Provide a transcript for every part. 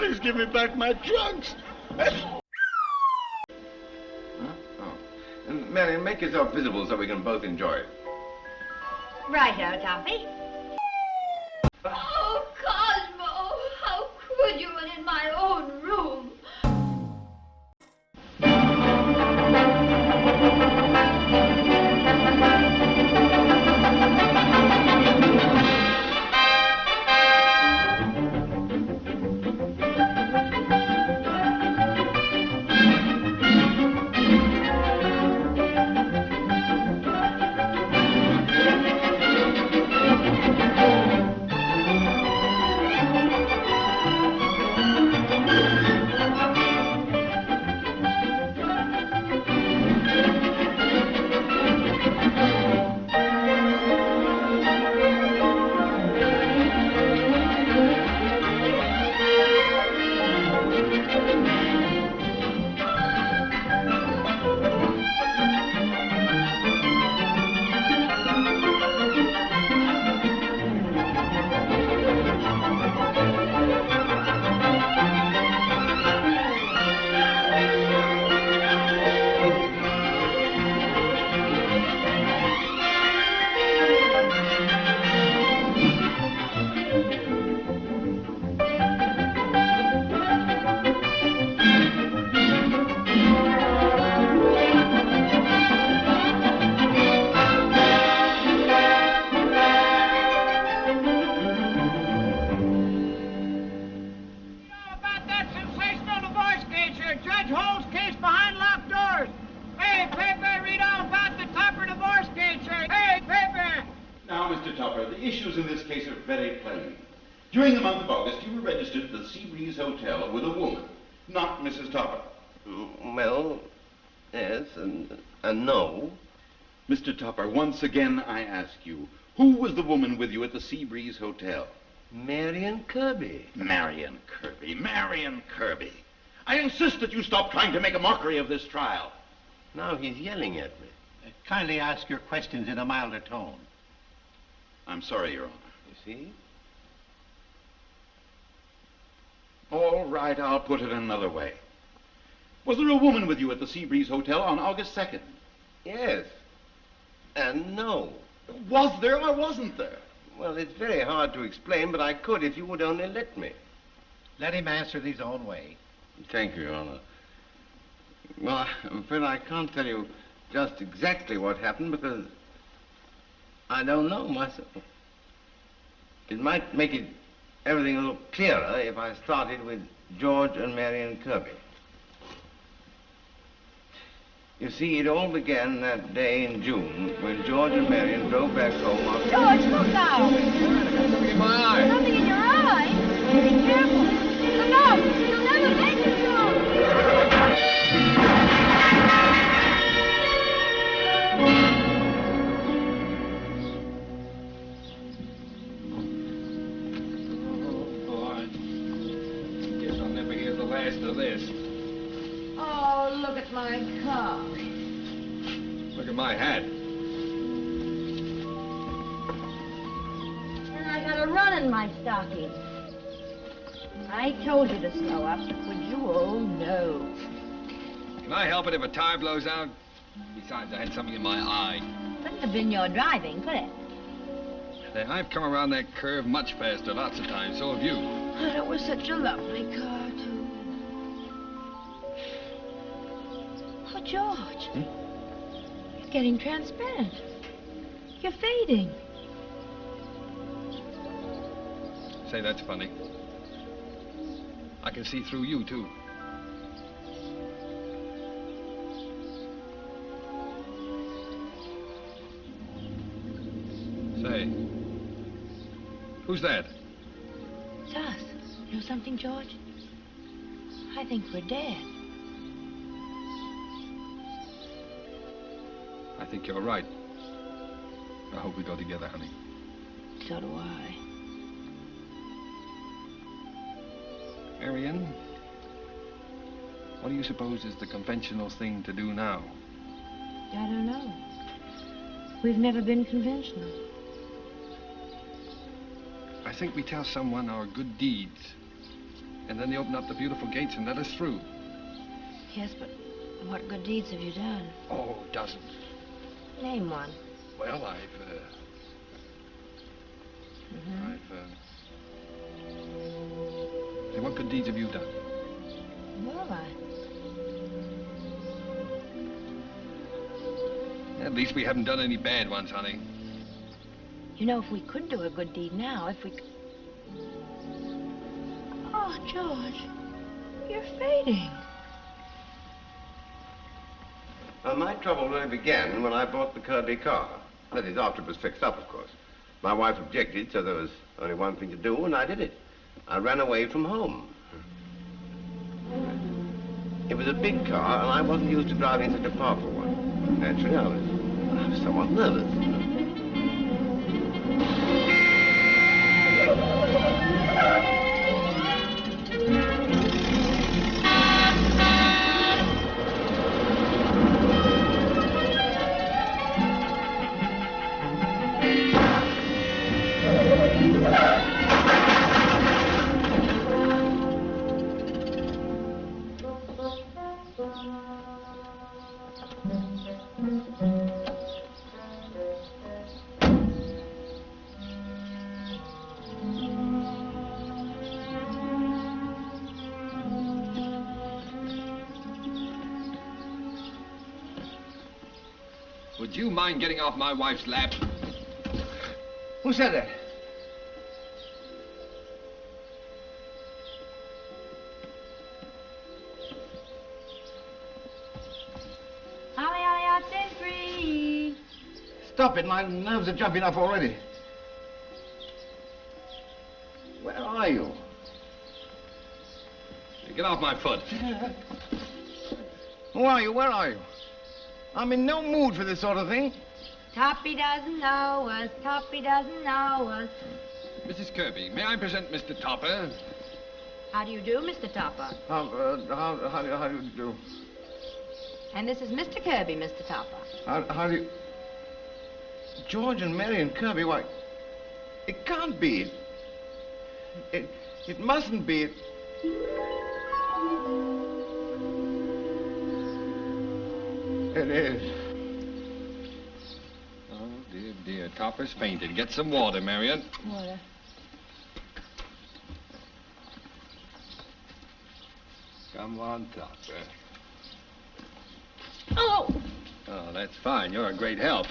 Please give me back my trunks. Huh? Oh. And Marion, make yourself visible so we can both enjoy it. Righto, Toppy. Oh, Cosmo, how could you, and in my own room? During the month of August, you were registered at the Seabreeze Hotel with a woman, not Mrs. Topper. Well, yes, and no. Mr. Topper, once again I ask you, who was the woman with you at the Seabreeze Hotel? Marion Kirby. Marion Kirby. Marion Kirby. I insist that you stop trying to make a mockery of this trial. Now he's yelling at me. Kindly ask your questions in a milder tone. I'm sorry, Your Honor. You see? All right, I'll put it another way. Was there a woman with you at the Seabreeze Hotel on August 2nd? Yes. And no. Was there or wasn't there? Well, it's very hard to explain, but I could if you would only let me. Let him answer in his own way. Thank you, Your Honor. Well, I'm afraid I can't tell you just exactly what happened because I don't know myself. It might make it everything a little clearer if I started with George and Marion Kirby. You see, it all began that day in June when George and Marion drove back home after... George, look out! I got something in my eye. Something in your eye? Be careful. Look out! You'll never make it, Of this. Oh, look at my car. Look at my hat. And I got a run in my stocking. I told you to slow up, would you? Oh, no. Can I help it if a tire blows out? Besides, I had something in my eye. Couldn't have been your driving, could it? Say, I've come around that curve much faster lots of times, so have you. And it was such a lovely car, too. Oh, George. You're getting transparent. You're fading. Say, that's funny. I can see through you, too. Say, who's that? It's us. You know something, George? I think we're dead. I think you're right. I hope we go together, honey. So do I. Marion, what do you suppose is the conventional thing to do now? I don't know. We've never been conventional. I think we tell someone our good deeds And then they opened up the beautiful gates and let us through. Yes, but what good deeds have you done? Oh, dozens. Name one. Well, Hey, what good deeds have you done? Well, At least we haven't done any bad ones, honey. You know, if we could do a good deed now, if we could... Oh, George, you're fading. Well, my trouble really began when I bought the Kirby car. That is, after it was fixed up, of course. My wife objected, so there was only one thing to do, and I did it. I ran away from home. It was a big car, and I wasn't used to driving such a powerful one. Naturally, I was somewhat nervous. Would you mind getting off my wife's lap? Who said that? Ollie, out in free. Stop it, my nerves are jumping up already. Where are you? Get off my foot. Who are you? Where are you? I'm in no mood for this sort of thing. Toppy doesn't know us, Toppy doesn't know us. Mrs. Kirby, may I present Mr. Topper? How do you do, Mr. Topper? How do you do? And this is Mr. Kirby, Mr. Topper. How do you... George and Mary and Kirby, why... It can't be. It mustn't be. It is. Oh, dear, dear. Topper's fainted. Get some water, Marion. Water. Come on, Topper. Oh! Oh, that's fine. You're a great help.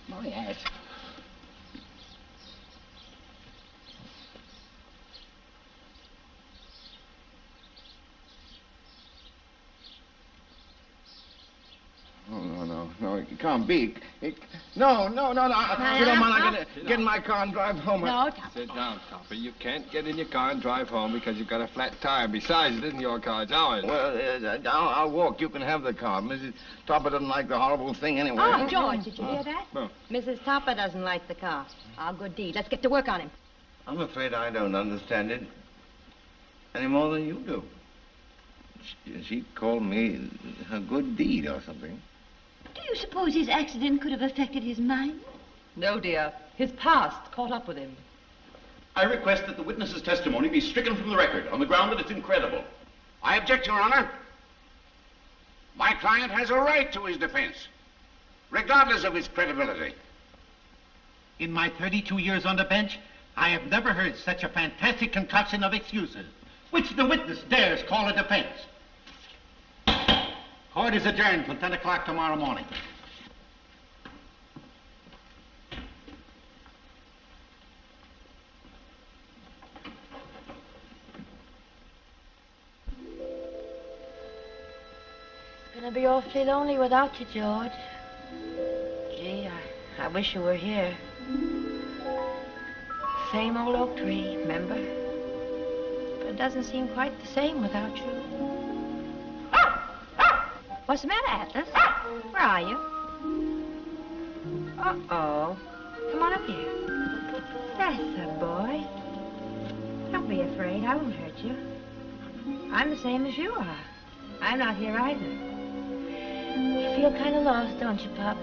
My hat. No, it can't be. No. If you don't mind, I'm going to get in my car and drive home. No, Topper. Sit down, Topper. You can't get in your car and drive home because you've got a flat tire. Besides, it isn't your car, it's ours. Well, I'll walk. You can have the car. Mrs. Topper doesn't like the horrible thing anyway. Oh, George, did you hear that? Oh. Mrs. Topper doesn't like the car. Our good deed. Let's get to work on him. I'm afraid I don't understand it any more than you do. She called me a good deed or something. Do you suppose his accident could have affected his mind? No, dear. His past caught up with him. I request that the witness's testimony be stricken from the record on the ground that it's incredible. I object, Your Honor. My client has a right to his defense, regardless of his credibility. In my 32 years on the bench, I have never heard such a fantastic concoction of excuses, which the witness dares call a defense. Court is adjourned till 10 o'clock tomorrow morning. It's gonna be awfully lonely without you, George. Gee, I wish you were here. Same old oak tree, remember? But it doesn't seem quite the same without you. What's the matter, Atlas? Where are you? Uh-oh. Come on up here. That's a boy. Don't be afraid. I won't hurt you. I'm the same as you are. I'm not here either. You feel kind of lost, don't you, Pop?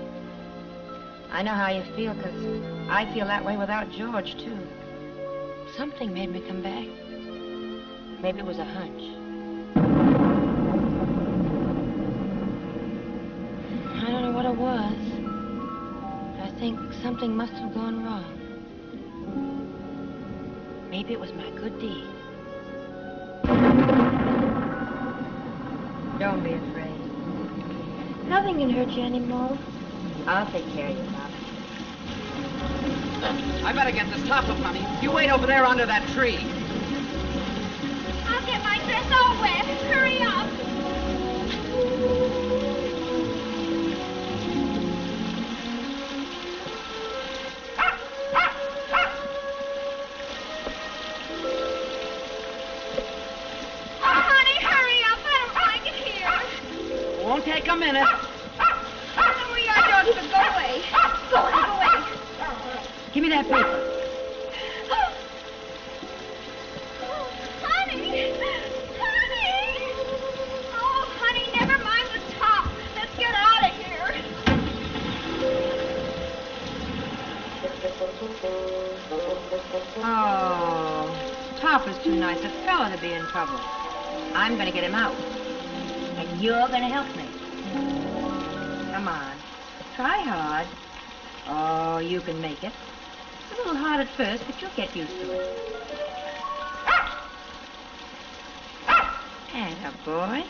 I know how you feel, 'cause I feel that way without George, too. Something made me come back. Maybe it was a hunch. I don't know what it was. I think something must have gone wrong. Maybe it was my good deed. Don't be afraid. Nothing can hurt you anymore. I'll take care of you, Pop. I better get this top up, honey. You wait over there under that tree. I'll get my dress all wet. Hurry up. Oh, honey, hurry up. I don't like it here. Won't take a minute. Listen where you are, George, but go away. Go away. Give me that paper. Honey! Honey! Oh, honey, never mind the top. Let's get out of here. Oh, Top is too nice a fella to be in trouble. I'm going to get him out. And you're going to help me. Come on. Try hard. Oh, you can make it. It's a little hard at first, but you'll get used to it. Atta boy.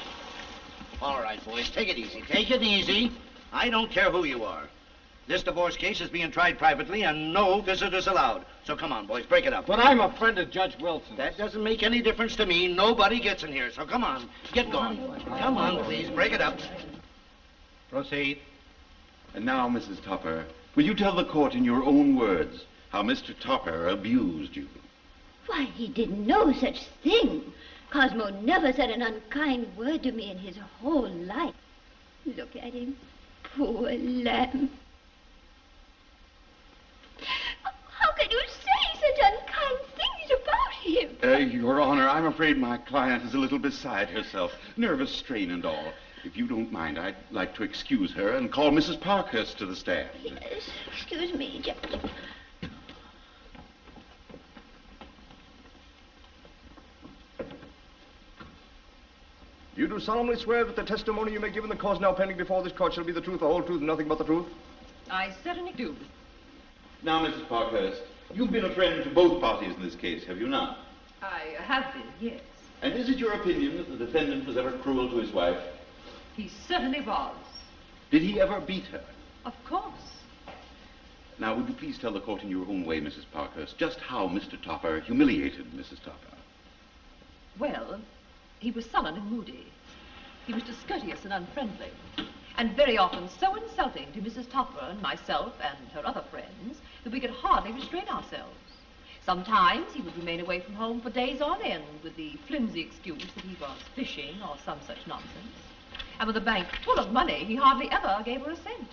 All right, boys, take it easy. Take it easy. I don't care who you are. This divorce case is being tried privately, and no visitors allowed. So come on, boys, break it up. But I'm a friend of Judge Wilson. That doesn't make any difference to me. Nobody gets in here, so come on. Get going. Come on, please, break it up. Proceed. And now, Mrs. Topper, will you tell the court in your own words how Mr. Topper abused you? Why, he didn't know such thing. Cosmo never said an unkind word to me in his whole life. Look at him. Poor lamb. How can you say such unkind things about him? Your Honor, I'm afraid my client is a little beside herself. Nervous strain and all. If you don't mind, I'd like to excuse her and call Mrs. Parkhurst to the stand. Yes, excuse me, Judge. You do solemnly swear that the testimony you may give in the cause now pending before this court shall be the truth, the whole truth, and nothing but the truth? I certainly do. Now, Mrs. Parkhurst, you've been a friend to both parties in this case, have you not? I have been, yes. And is it your opinion that the defendant was ever cruel to his wife? He certainly was. Did he ever beat her? Of course. Now, would you please tell the court in your own way, Mrs. Parkhurst, just how Mr. Topper humiliated Mrs. Topper? Well, he was sullen and moody. He was discourteous and unfriendly. And very often so insulting to Mrs. Topper and myself and her other friends that we could hardly restrain ourselves. Sometimes he would remain away from home for days on end with the flimsy excuse that he was fishing or some such nonsense. And with a bank full of money, he hardly ever gave her a cent.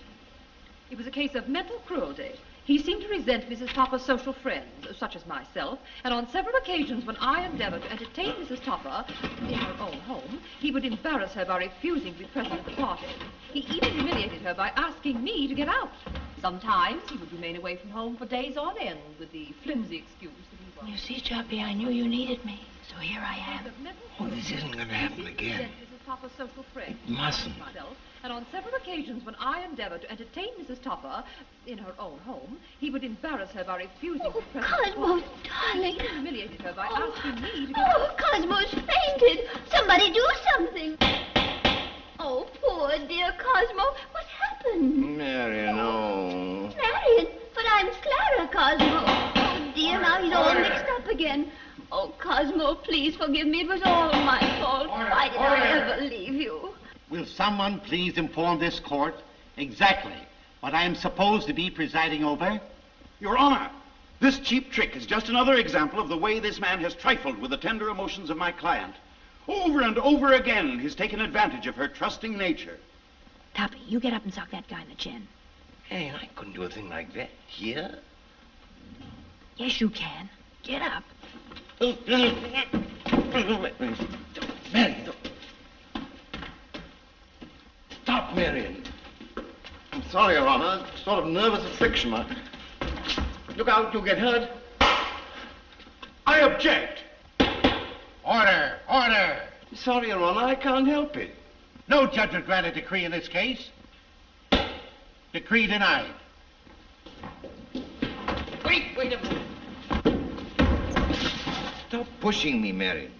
It was a case of mental cruelty. He seemed to resent Mrs. Topper's social friends, such as myself, and on several occasions when I endeavored to entertain Mrs. Topper in her own home, he would embarrass her by refusing to be present at the party. He even humiliated her by asking me to get out. Sometimes he would remain away from home for days on end with the flimsy excuse that he was... You see, Choppy, I knew you needed me, so here I am. Oh, this isn't going to happen again. Mrs. Topper's social friends, It mustn't. myself, and on several occasions when I endeavored to entertain Mrs. Topper in her own home, he would embarrass her by refusing to be present at the Cosmo, party. darling. He humiliated her by asking me to get Oh, out. Cosmo's fainted. Somebody do something. Oh, poor dear Cosmo. What happened? Marion, no. Marion, but I'm Clara, Cosmo. Oh, dear, now he's all mixed up again. Oh, Cosmo, please forgive me. It was all my fault. Why did I ever leave you? Will someone please inform this court exactly what I am supposed to be presiding over? Your Honor, this cheap trick is just another example of the way this man has trifled with the tender emotions of my client. Over and over again, he's taken advantage of her trusting nature. Toppy, you get up and sock that guy in the chin. Hey, I couldn't do a thing like that here. Yes, you can. Get up. Marion, stop, Marion. I'm sorry, Your Honor. Sort of nervous affliction. Look out, you'll get hurt. I object. Order. Sorry, Your Honor, I can't help it. No judge would grant a decree in this case. Decree denied. Wait a minute. Stop pushing me, Mary.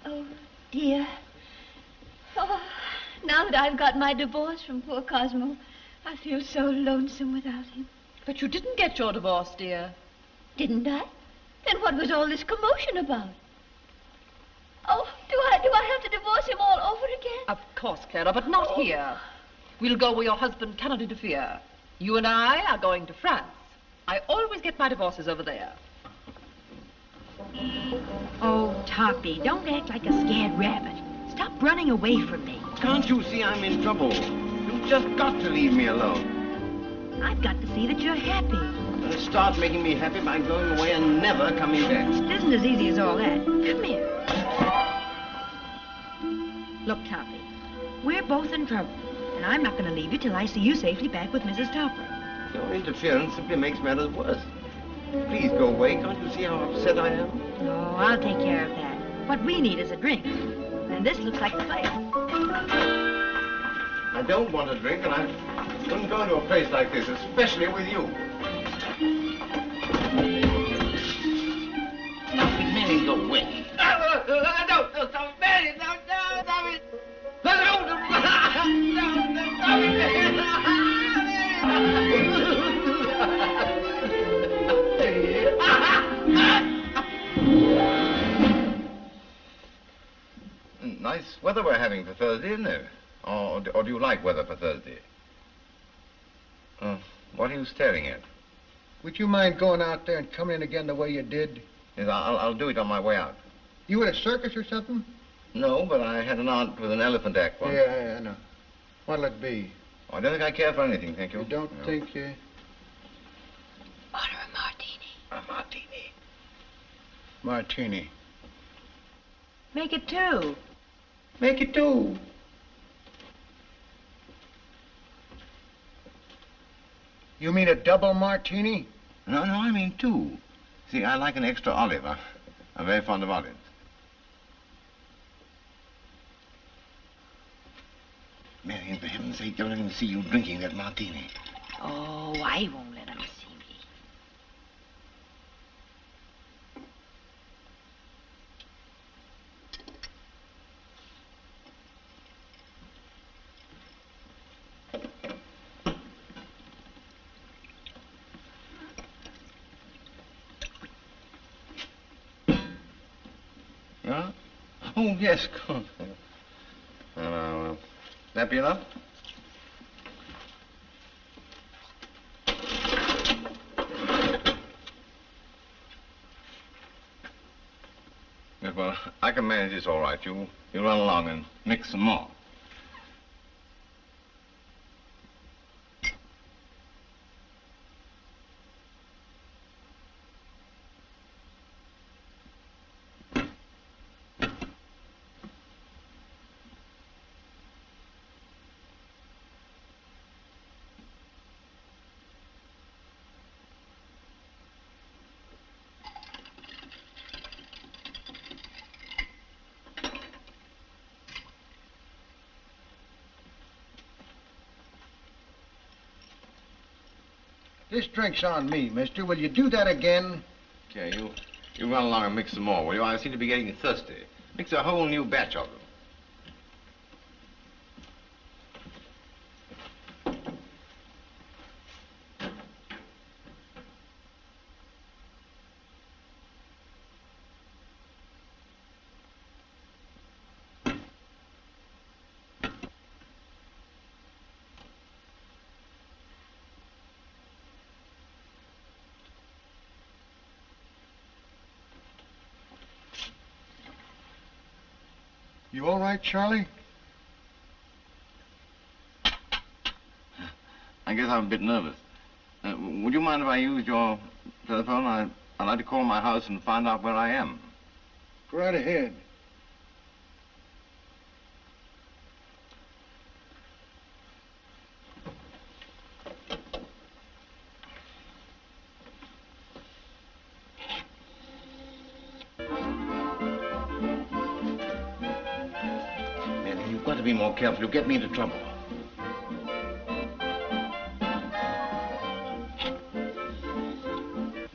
Oh, dear. Oh, now that I've got my divorce from poor Cosmo, I feel so lonesome without him. But you didn't get your divorce, dear. Didn't I? Then what was all this commotion about? Oh, do I have to divorce him all over again? Of course, Clara, but not here. We'll go where your husband cannot interfere. You and I are going to France. I always get my divorces over there. Oh, Toppy, don't act like a scared rabbit. Stop running away from me. Can't you see I'm in trouble? You've just got to leave me alone. I've got to see that you're happy. Start making me happy by going away and never coming back. It isn't as easy as all that. Come here. Look, Toppy, we're both in trouble, and I'm not going to leave you till I see you safely back with Mrs. Topper. Your interference simply makes matters worse. Please go away. Can't you see how upset I am? Oh, I'll take care of that. What we need is a drink, and this looks like the place. I don't want a drink, and I wouldn't go to a place like this, especially with you. Mary, go away. No, stop, Mary, no, stop it. Nice weather we're having for Thursday, isn't it? Or do you like weather for Thursday? What are you staring at? Would you mind going out there and coming in again the way you did? Yes, I'll do it on my way out. You at a circus or something? No, but I had an aunt with an elephant act once. Yeah, I know. What'll it be? I don't think I care for anything, thank you. You don't think you... Order a martini. A martini. Martini. Make it two. Make it two. You mean a double martini? No, I mean two. See, I like an extra olive. I'm very fond of olives. Marion, for heaven's sake, don't let him see you drinking that martini. Oh, I won't let him see me. Yeah? Oh, yes, of course. That be enough? Yes, well, I can manage this all right. You run along and mix some more. This drink's on me, mister. Will you do that again? Okay, you run along and mix some more, will you? I seem to be getting thirsty. Mix a whole new batch of them. You all right, Charlie? I guess I'm a bit nervous. Would you mind if I used your telephone? I'd like to call my house and find out where I am. Go right ahead. be more careful. You get me into trouble.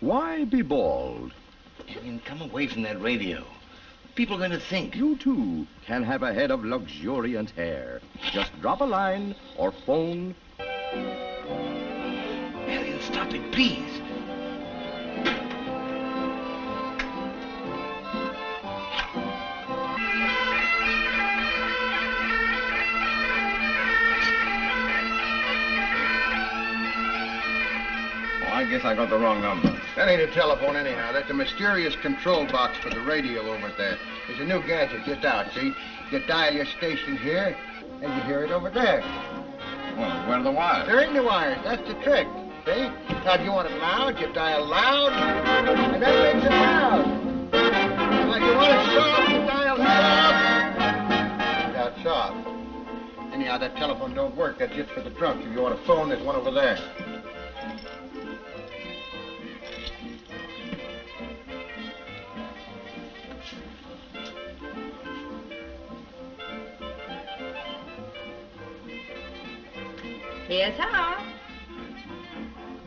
Why be bald? And come away from that radio. People are going to think. You, too, can have a head of luxuriant hair. Just drop a line or phone. Marion, stop it, please. I guess I got the wrong number. That ain't a telephone anyhow. That's a mysterious control box for the radio over there. It's a new gadget just out, see? You dial your station here, and you hear it over there. Well, where are the wires? There ain't no wires. That's the trick, see? Now, if you want it loud, you dial loud, and that makes it loud. Now, if you want it soft, you dial soft. That's soft. Anyhow, that telephone don't work. That's just for the drunk. If you want a phone, there's one over there. Here's her.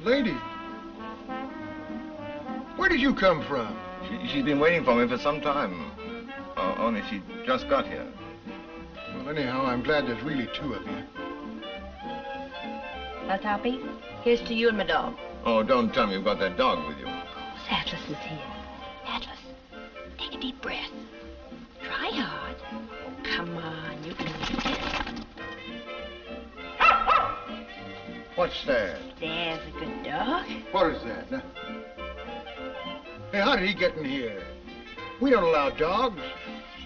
Lady, where did you come from? She's been waiting for me for some time. Only she just got here. Well, anyhow, I'm glad there's really two of you. Now, Toppy, here's to you and my dog. Oh, don't tell me you've got that dog with you. Atlas is here. Atlas, take a deep breath. Try hard. Oh, come on, you can do this. What's that? There's a good dog. What is that? Now, hey, how did he get in here? We don't allow dogs.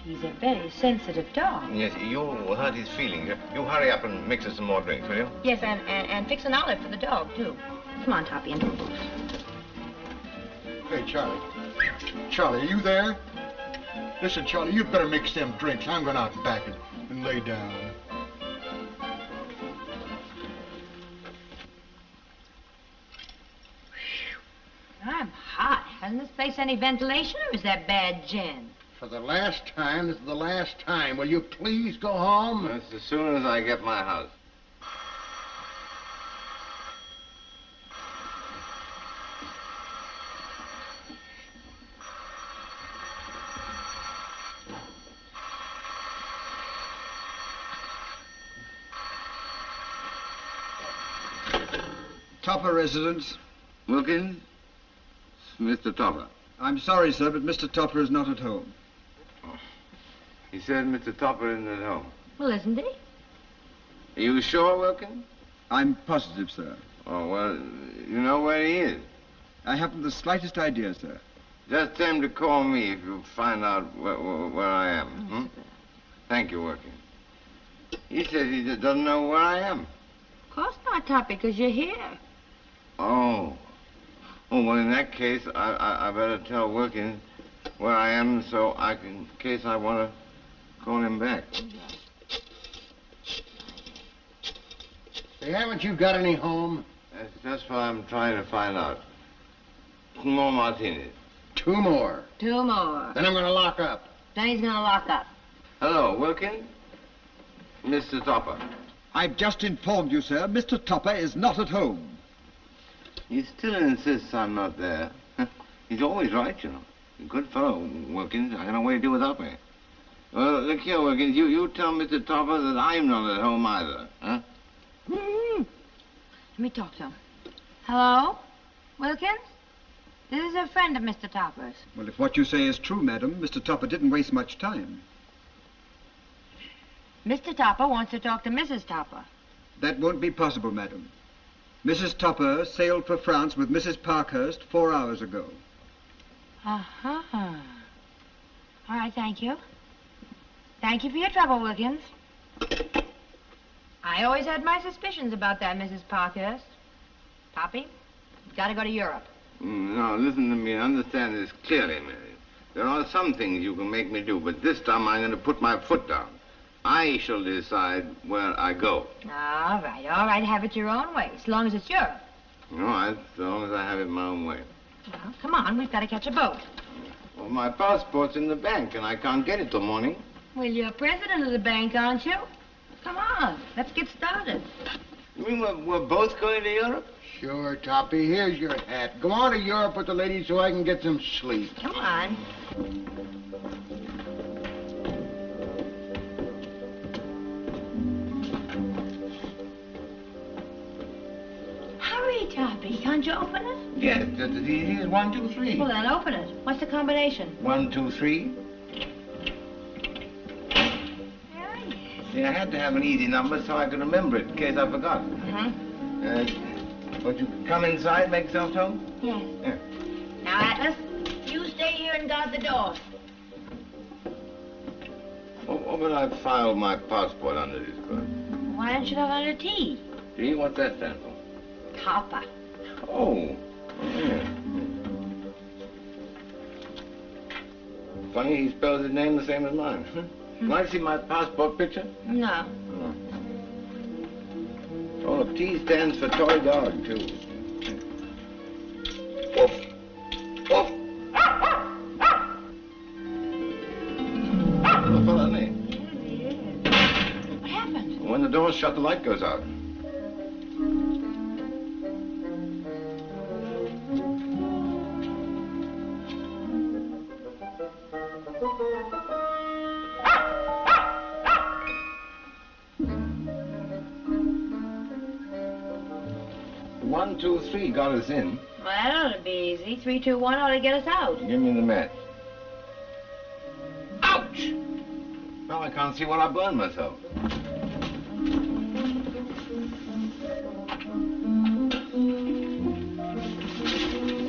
He's a very sensitive dog. Yes, you'll hurt his feelings. You hurry up and mix us some more drinks, will you? Yes, and fix an olive for the dog, too. Come on, Toppy, into the booth. Hey, Charlie. Charlie, are you there? Listen, Charlie, you better mix them drinks. I'm going out and back and lay down. I'm hot. Hasn't this place any ventilation, or is that bad gin? For the last time, this is the last time. Will you please go home? That's as soon as I get my house. Topper residence. Wilkins? Mr. Topper. I'm sorry, sir, but Mr. Topper is not at home. He said Mr. Topper isn't at home. Well, isn't he? Are you sure, Wilkins? I'm positive, sir. Oh, well, you know where he is. I haven't the slightest idea, sir. Just tell him to call me if you find out where I am. Hmm? Thank you, Wilkins. He says he just doesn't know where I am. Of course not, Toppy, because you're here. Oh. Oh, well, in that case, I better tell Wilkins where I am so in case I want to call him back. Hey, haven't you got any home? That's just what I'm trying to find out. 2 more martinis. 2 more. 2 more. Then I'm going to lock up. Then he's going to lock up. Hello, Wilkins? Mr. Topper. I've just informed you, sir. Mr. Topper is not at home. He still insists I'm not there. He's always right, you know. A good fellow, Wilkins. I don't know what he'd do without me. Well, look here, Wilkins. You tell Mr. Topper that I'm not at home either, huh? Let me talk to him. Hello? Wilkins? This is a friend of Mr. Topper's. Well, if what you say is true, madam, Mr. Topper didn't waste much time. Mr. Topper wants to talk to Mrs. Topper. That won't be possible, madam. Mrs. Topper sailed for France with Mrs. Parkhurst 4 hours ago. Uh-huh. All right, thank you. Thank you for your trouble, Wilkins. I always had my suspicions about that Mrs. Parkhurst. Toppy, you've got to go to Europe. No, listen to me. Understand this clearly, Mary. There are some things you can make me do, but this time I'm going to put my foot down. I shall decide where I go. All right. Have it your own way, as long as it's Europe. All right, as long as I have it my own way. Well, come on, we've got to catch a boat. Well, my passport's in the bank, and I can't get it till morning. Well, you're president of the bank, aren't you? Come on, let's get started. You mean we're both going to Europe? Sure, Toppy. Here's your hat. Go on to Europe with the ladies so I can get some sleep. Come on. Hurry, Toppy. Can't you open it? Yes, just as easy as 1, 2, 3. Well, then open it. What's the combination? 1, 2, 3. See, I had to have an easy number so I could remember it in case I forgot. Won't you come inside, make yourself home? Yes. Yeah. Now, Atlas, you stay here and guard the door. What would I file my passport under this coat? Why don't you have under T? Gee, what's that stand for? Topper. Oh. Yeah. Funny, he spells his name the same as mine. Can I see my passport picture? No. Oh, T stands for toy dog, too. Woof. Woof. What follow me? What happened? When the door's shut, the light goes out. One, 2, 3 got us in. Well, that ought to be easy. 3, 2, 1 ought to get us out. Give me the match. Ouch! Now I can't see what I burned myself.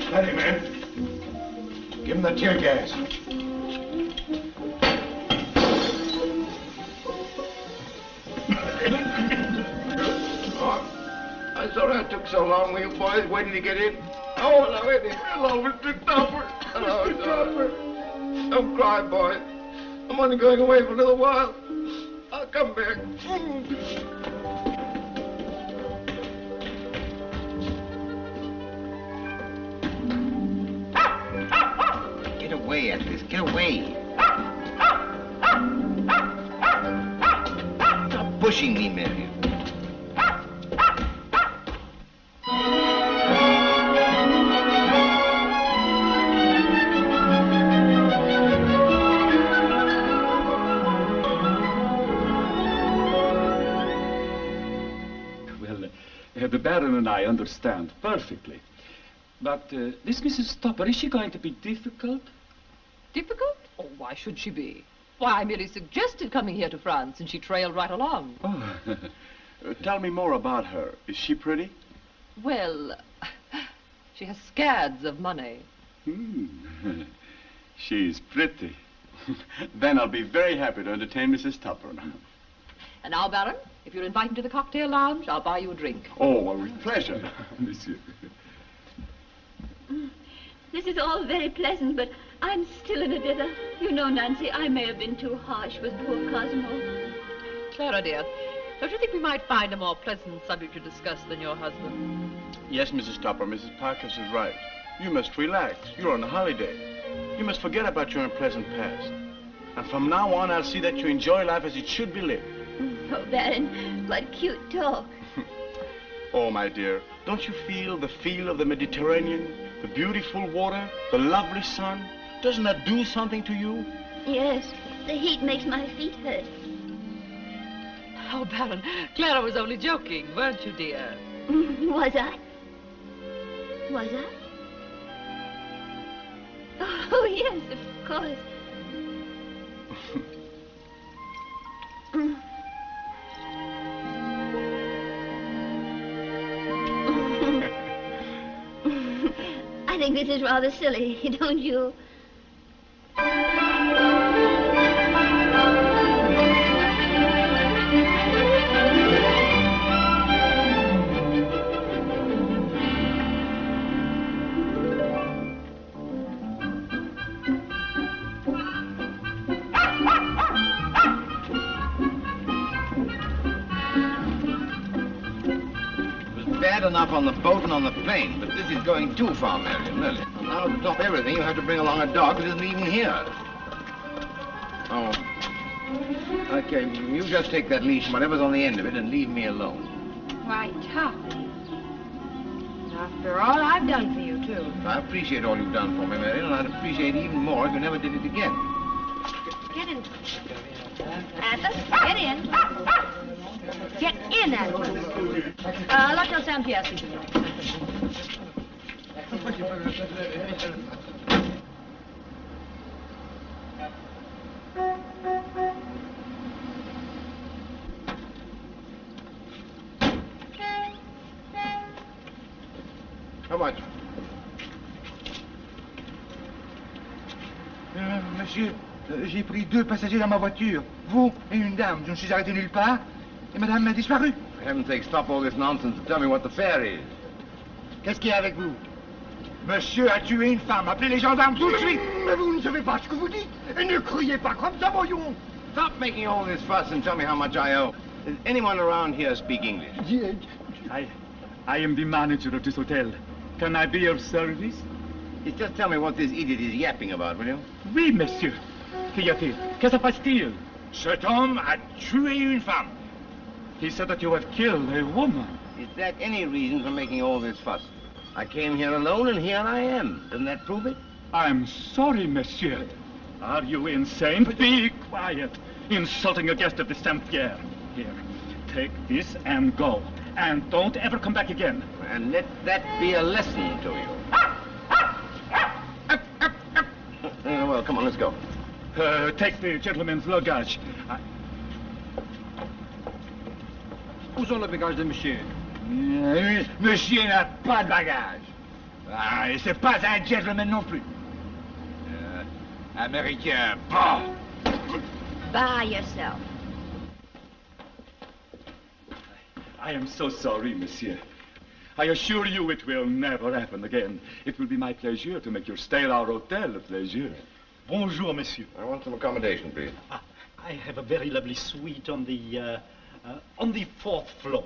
Steady, man. Give him the tear gas. I'm sorry I took so long with you boys waiting to get in. Oh, hello, Eddie. Hello, Mr. Topper. Hello, Topper. Don't cry, boys. I'm only going away for a little while. I'll come back. Get away, Atlas. Get away. Stop pushing me, Mary. The Baron and I understand perfectly. But this Mrs. Topper, is she going to be difficult? Difficult? Oh, why should she be? Why, I merely suggested coming here to France, and she trailed right along. Oh, tell me more about her. Is she pretty? Well, she has scads of money. She's pretty. Then I'll be very happy to entertain Mrs. Topper. And now, Baron, if you're invited to the cocktail lounge, I'll buy you a drink. Oh, well, with pleasure, monsieur. This is all very pleasant, but I'm still in a dither. You know, Nancy, I may have been too harsh with poor Cosmo. Clara, dear, don't you think we might find a more pleasant subject to discuss than your husband? Yes, Mrs. Topper, Mrs. Parkhurst is right. You must relax. You're on a holiday. You must forget about your unpleasant past. And from now on, I'll see that you enjoy life as it should be lived. Oh, Baron, what cute talk. Oh, my dear, don't you feel the feel of the Mediterranean? The beautiful water, the lovely sun? Doesn't that do something to you? Yes, the heat makes my feet hurt. Oh, Baron, Clara was only joking, weren't you, dear? Was I? Was I? Oh, yes, of course. I think this is rather silly, don't you? Bad enough on the boat and on the plane, but this is going too far, Marion, really. And now, to top everything, you have to bring along a dog that isn't even here. Oh, Okay, you just take that leash, whatever's on the end of it, and leave me alone. Why, Toppy. After all I've done for you, too. I appreciate all you've done for me, Marion, and I'd appreciate even more if you never did it again. Get in. Athos, get in. Get in, Athos. L'Hôtel Saint-Pierre, s'il vous plaît. How much? Monsieur, j'ai pris 2 passagers dans ma voiture. Vous et une dame. Je ne suis arrêté nulle part. Et madame a disparu. For heaven's sake, stop all this nonsense and tell me what the fare is. Qu'est-ce qu'il y a avec vous? Monsieur a tué une femme. Appelez les gendarmes tout de suite. Mais vous ne savez pas ce que vous dites. Et ne criez pas comme ça, voyons. Stop making all this fuss and tell me how much I owe. Does anyone around here speak English? I am the manager of this hotel. Can I be of service? Just tell me what this idiot is yapping about, will you? Oui, monsieur. Qu'y a-t-il? Que se passe-t-il? Cet homme a tué une femme. He said that you have killed a woman. Is that any reason for making all this fuss? I came here alone, and here I am. Doesn't that prove it? I'm sorry, monsieur. Are you insane? Be quiet. Insulting a guest of the Saint-Pierre. Here, take this and go. And don't ever come back again. And let that be a lesson to you. Well, come on, let's go. Take the gentleman's luggage. Où sont les bagages de monsieur? Monsieur n'a pas de bagages. Ah, et c'est pas un gentleman non plus. Américain, bah! By yourself. I am so sorry, monsieur. I assure you it will never happen again. It will be my pleasure to make your stay at our hotel a pleasure. Bonjour, monsieur. I want some accommodation, please. I have a very lovely suite on the 4th floor.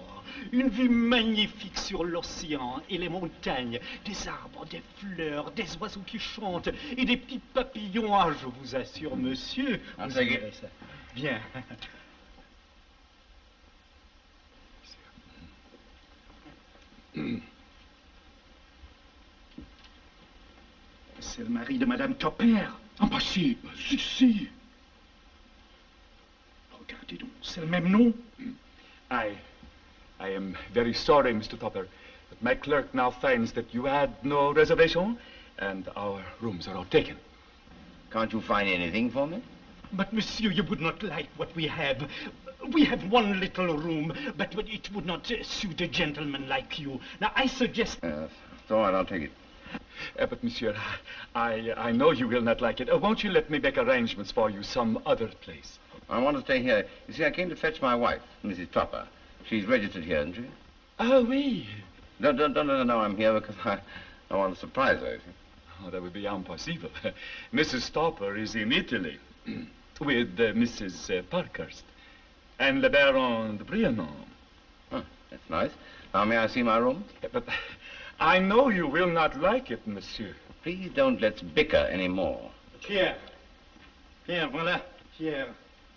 Une vue magnifique sur l'océan et les montagnes, des arbres, des fleurs, des oiseaux qui chantent et des petits papillons. Ah, je vous assure, monsieur, vous aimerez ça. Bien. C'est le mari de Madame Topper. Impossible. Si. Regardez donc, c'est le même nom. I am very sorry, Mr. Topper, but my clerk now finds that you had no reservation, and our rooms are all taken. Can't you find anything for me? But, monsieur, you would not like what we have. We have one little room, but it would not suit a gentleman like you. Now, I suggest... It's all right, I'll take it. But, monsieur, I know you will not like it. Won't you let me make arrangements for you some other place? I want to stay here. You see, I came to fetch my wife, Mrs. Topper. She's registered here, isn't she? Oh, oui. Don't let her know I'm here because I want to surprise her, you see. Oh, that would be impossible. Mrs. Topper is in Italy with Mrs. Parkhurst and Le Baron de Briannon. Oh, that's nice. Now, may I see my room? But I know you will not like it, monsieur. Please don't let's bicker anymore. Pierre, voilà. Pierre,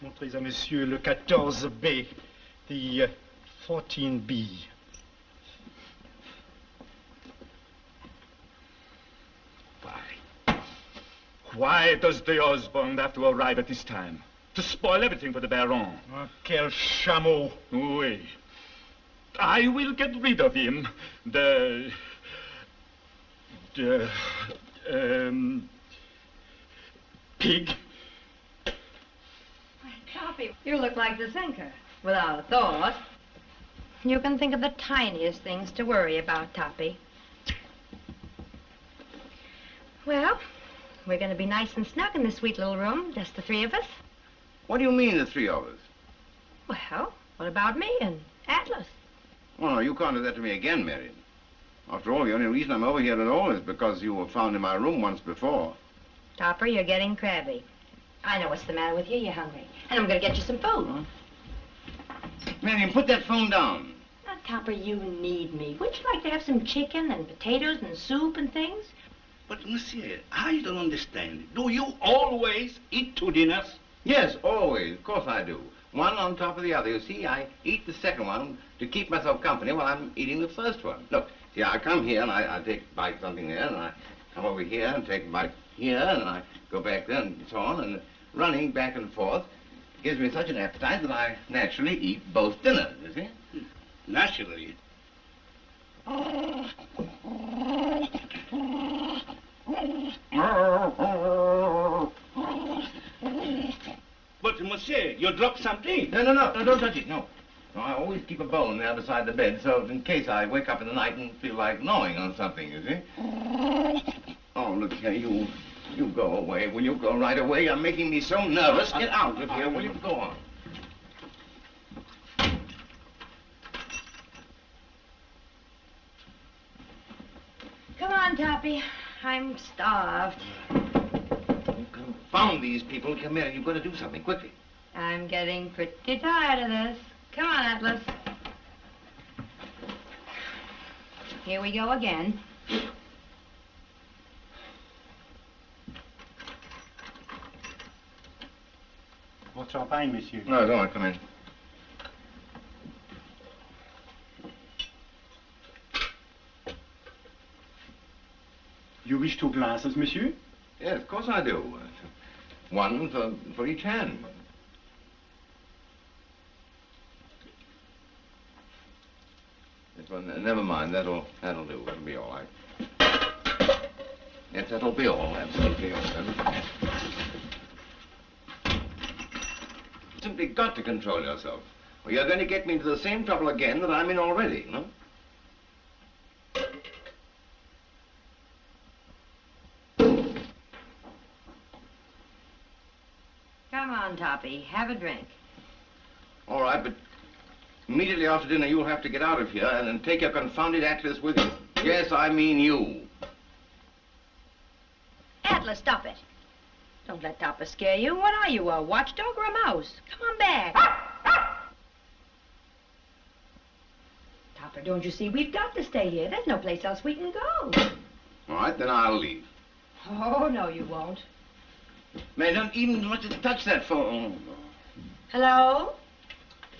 montrez à monsieur le 14B, the 14B. Why does the husband have to arrive at this time? To spoil everything for the Baron. Oh, quel chameau. Oui. I will get rid of him. Pig. Toppy, you look like the thinker, without a thought. You can think of the tiniest things to worry about, Toppy. Well, we're going to be nice and snug in this sweet little room, just the 3 of us. What do you mean, the 3 of us? Well, what about me and Atlas? Well, you can't do that to me again, Marion. After all, the only reason I'm over here at all is because you were found in my room once before. Topper, you're getting crabby. I know what's the matter with you. You're hungry. And I'm going to get you some food. Huh? Marion, put that phone down. Now, Topper, you need me. Wouldn't you like to have some chicken and potatoes and soup and things? But, monsieur, I don't understand. Do you always eat 2 dinners? Yes, always. Of course I do. One on top of the other. You see, I eat the second one to keep myself company while I'm eating the first one. Look, see, I come here and I take a bite something there, and I come over here and take a bite here, and I go back there and so on, and running back and forth gives me such an appetite that I naturally eat both dinners, you see? Naturally. But, monsieur, you dropped something. No, don't touch it, no. No, I always keep a bone there beside the bed, so in case I wake up in the night and feel like gnawing on something, you see? Oh, look here, you go away. Will you go right away? You're making me so nervous. Get out of here, will you? Go on. Come on, Toppy. I'm starved. Confound these people. Come here. You've got to do something quickly. I'm getting pretty tired of this. Come on, Atlas. Here we go again. Votre champagne, monsieur. No, go on. Come in. You wish 2 glasses, monsieur? Yes, of course I do. One for each hand. This one, never mind. That'll do. That'll be all right. Yes, that'll be all. Absolutely all. Simply got to control yourself, or you're going to get me into the same trouble again that I'm in already, no? Come on, Toppy. Have a drink. All right, but immediately after dinner, you'll have to get out of here and then take your confounded Atlas with you. Yes, I mean you. Atlas, stop it. Don't let Topper scare you. What are you, a watchdog or a mouse? Come on back. Topper, don't you see? We've got to stay here. There's no place else we can go. All right, then I'll leave. Oh, no, you won't. Man, don't even want to touch that phone. Hello?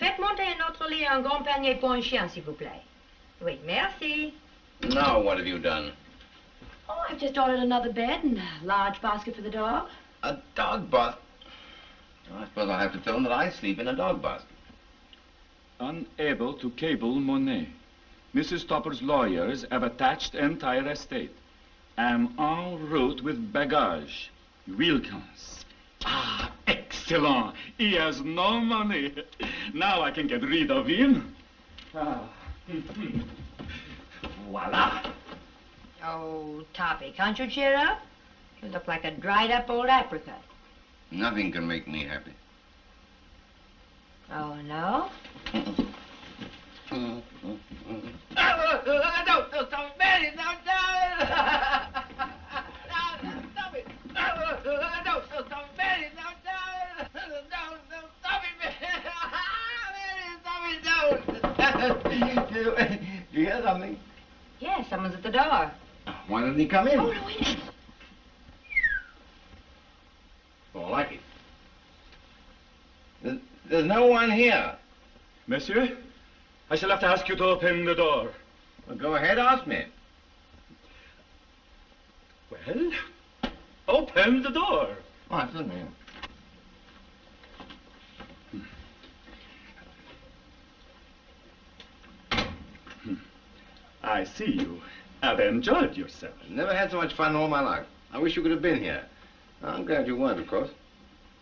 Faites monter à notre lit un grand panier pour un chien, s'il vous plaît. Oui, merci. Now what have you done? Oh, I've just ordered another bed and a large basket for the dog. A dog basket? I suppose I'll have to tell him that I sleep in a dog basket. Unable to cable Monet. Mrs. Topper's lawyers have attached entire estate. Am en route with bagage. Wilkins. Ah, excellent. He has no money. Now I can get rid of him. Ah. Voila. Oh, Toppy, can't you cheer up? You look like a dried-up old apricot. Nothing can make me happy. Oh, no? No, Stop, Mary, no. Stop it. No, stop, Mary, no. Stop it, Mary. Mary, stop it, no. Do you hear something? Yes, someone's at the door. Why didn't he come in? Oh, no, wait a minute. Don't like it. There's no one here. Monsieur, I shall have to ask you to open the door. Well, go ahead, ask me. Well, open the door. Oh, I certainly am. I see you have enjoyed yourself. Never had so much fun all my life. I wish you could have been here. I'm glad you weren't, of course.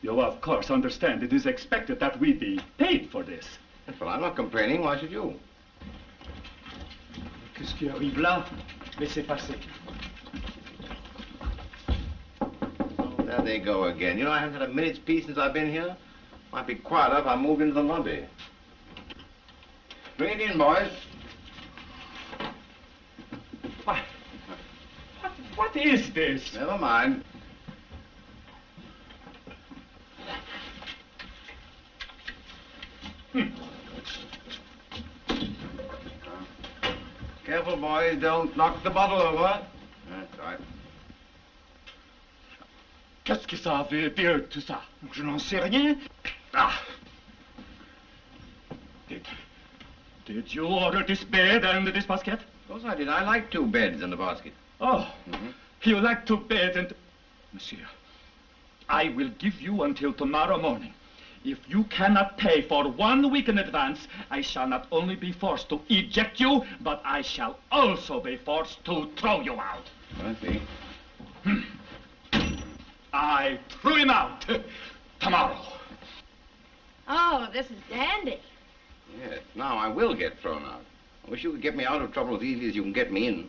You, of course, understand it is expected that we be paid for this. Well, I'm not complaining. Why should you? Qu'est-ce qui arrive là? Laissez passer. There they go again. You know, I haven't had a minute's peace since I've been here. Might be quieter if I moved into the lobby. Bring it in, boys. What is this? Never mind. Careful, boys. Don't knock the bottle over. That's right. Qu'est-ce que ça veut dire, tout ça? Je n'en sais rien. Ah. Did you order this bed and this basket? Of course I did. I like 2 beds in the basket. Oh, you like 2 beds and... Monsieur, I will give you until tomorrow morning. If you cannot pay for 1 week in advance, I shall not only be forced to eject you, but I shall also be forced to throw you out. I see. I threw him out tomorrow. Oh, this is dandy. Yes, now I will get thrown out. I wish you could get me out of trouble as easy as you can get me in.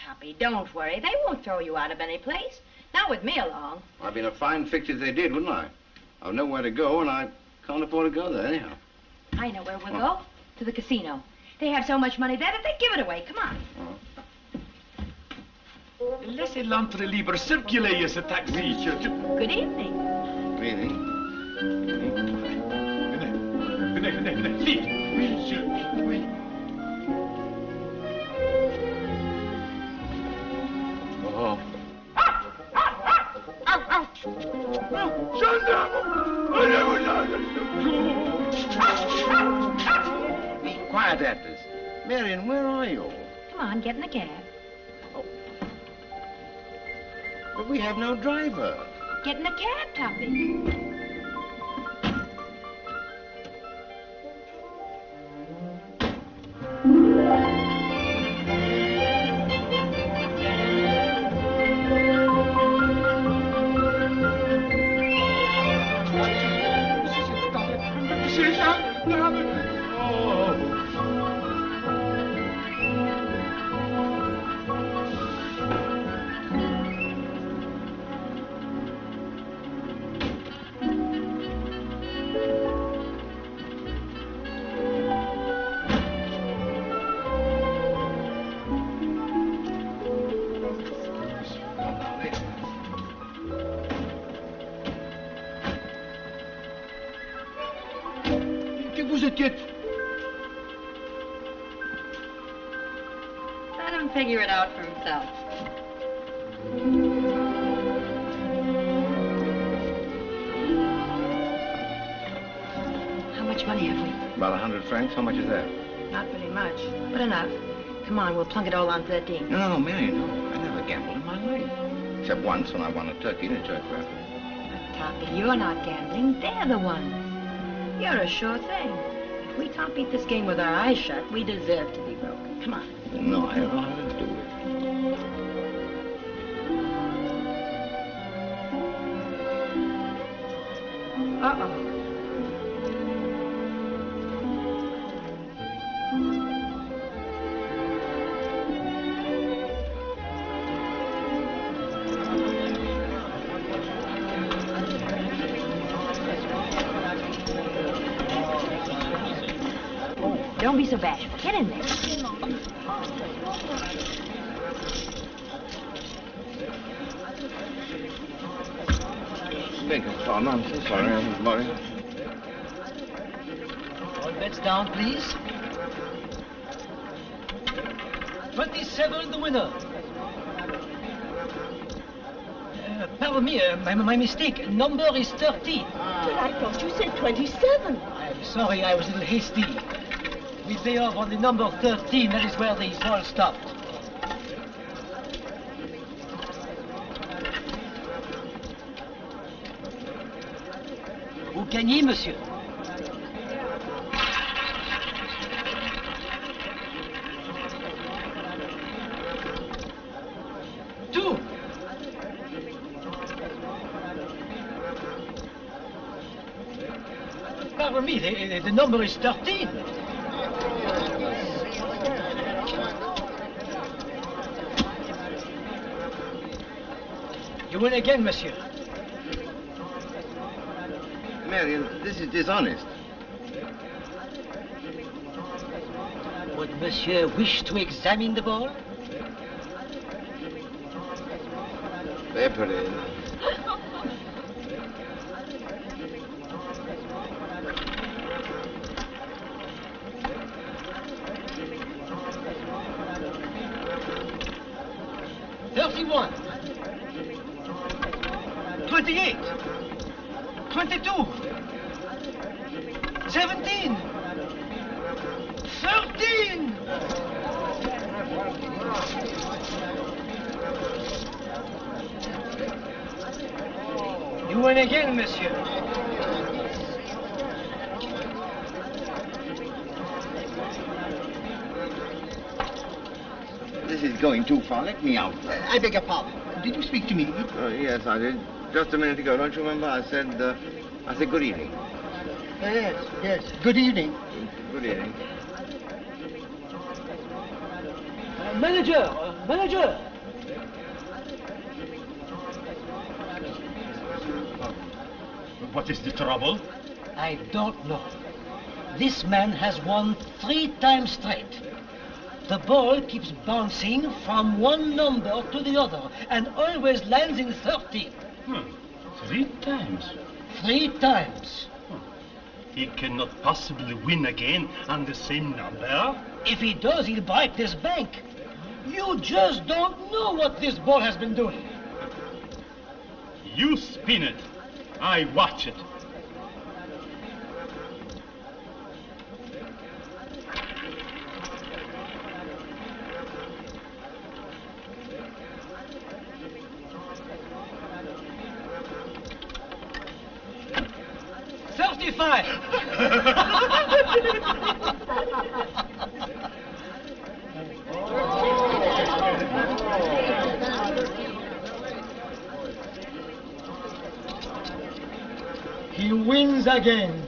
Toppy, don't worry. They won't throw you out of any place. Not with me along. I'd be in a fine fix if they did, wouldn't I? I've nowhere to go, and I can't afford to go there anyhow. I know where we'll go. To the casino. They have so much money there that they give it away. Come on. Laissez l'entrée libre circuler, ce taxi. Good evening. Good evening. Venez, vite. Oui, monsieur. Oui. Oh. Be quiet, actors. Marion, where are you? Come on, get in the cab. But we have no driver. Get in the cab, Toppy. Let him figure it out for himself. How much money have we? About 100 francs. How much is that? Not very much, but enough. Come on, we'll plunk it all on 13. No, Marion, no. I never gambled in my life. Except once when I won a turkey in a church raffle. But, Toppy, you're not gambling. They're the ones. You're a sure thing. If we can't beat this game with our eyes shut, we deserve to be broke. Come on. No, I don't know how to do it. Uh-oh. Don't be so bashful. Get in there. Beg your pardon, I'm so sorry. I'm sorry. All bets down, please. 27, the winner. Pardon me, my mistake. Number is 13. But I thought you said 27. I'm sorry, I was a little hasty. We pay off on the number 13. That is where the ball stopped. Vous gagnez, monsieur. Two. Pardon me, the number is 13. You win again, monsieur. Marion, this is dishonest. Would monsieur wish to examine the ball? Peppery. 28. 22. 17. 13. You win again, monsieur. This is going too far. Let me out. I beg your pardon. Did you speak to me? Oh, yes, I did. Just a minute ago. Don't you remember? I said good evening. Yes. Good evening. Good evening. Manager! Manager! What is the trouble? I don't know. This man has won 3 times straight. The ball keeps bouncing from one number to the other and always lands in 13. 3 times? 3 times. He cannot possibly win again on the same number. If he does, he'll break this bank. You just don't know what this ball has been doing. You spin it. I watch it. He wins again.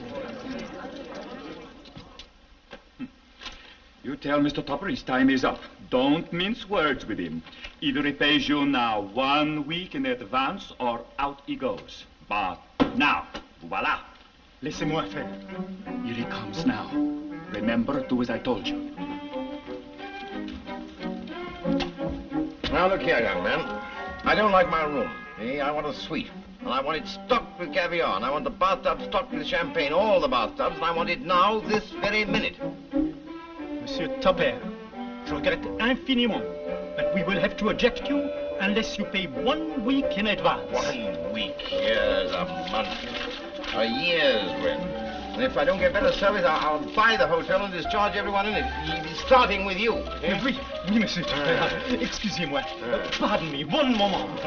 You tell Mr. Topper his time is up. Don't mince words with him. Either he pays you now 1 week in advance or out he goes. But now, voila. Laissez-moi faire. Here he comes now. Remember, do as I told you. Now, look here, young man. I don't like my room. See, I want a suite. And I want it stocked with caviar. And I want the bathtub stocked with champagne, all the bathtubs. And I want it now, this very minute. Monsieur Topper, je regrette infiniment, but we will have to eject you unless you pay 1 week in advance. 1 week, years, a month, a year's rent. And if I don't get better service, I'll buy the hotel and discharge everyone in it, starting with you. Oui, monsieur Topper. Excusez-moi. Pardon me, one moment.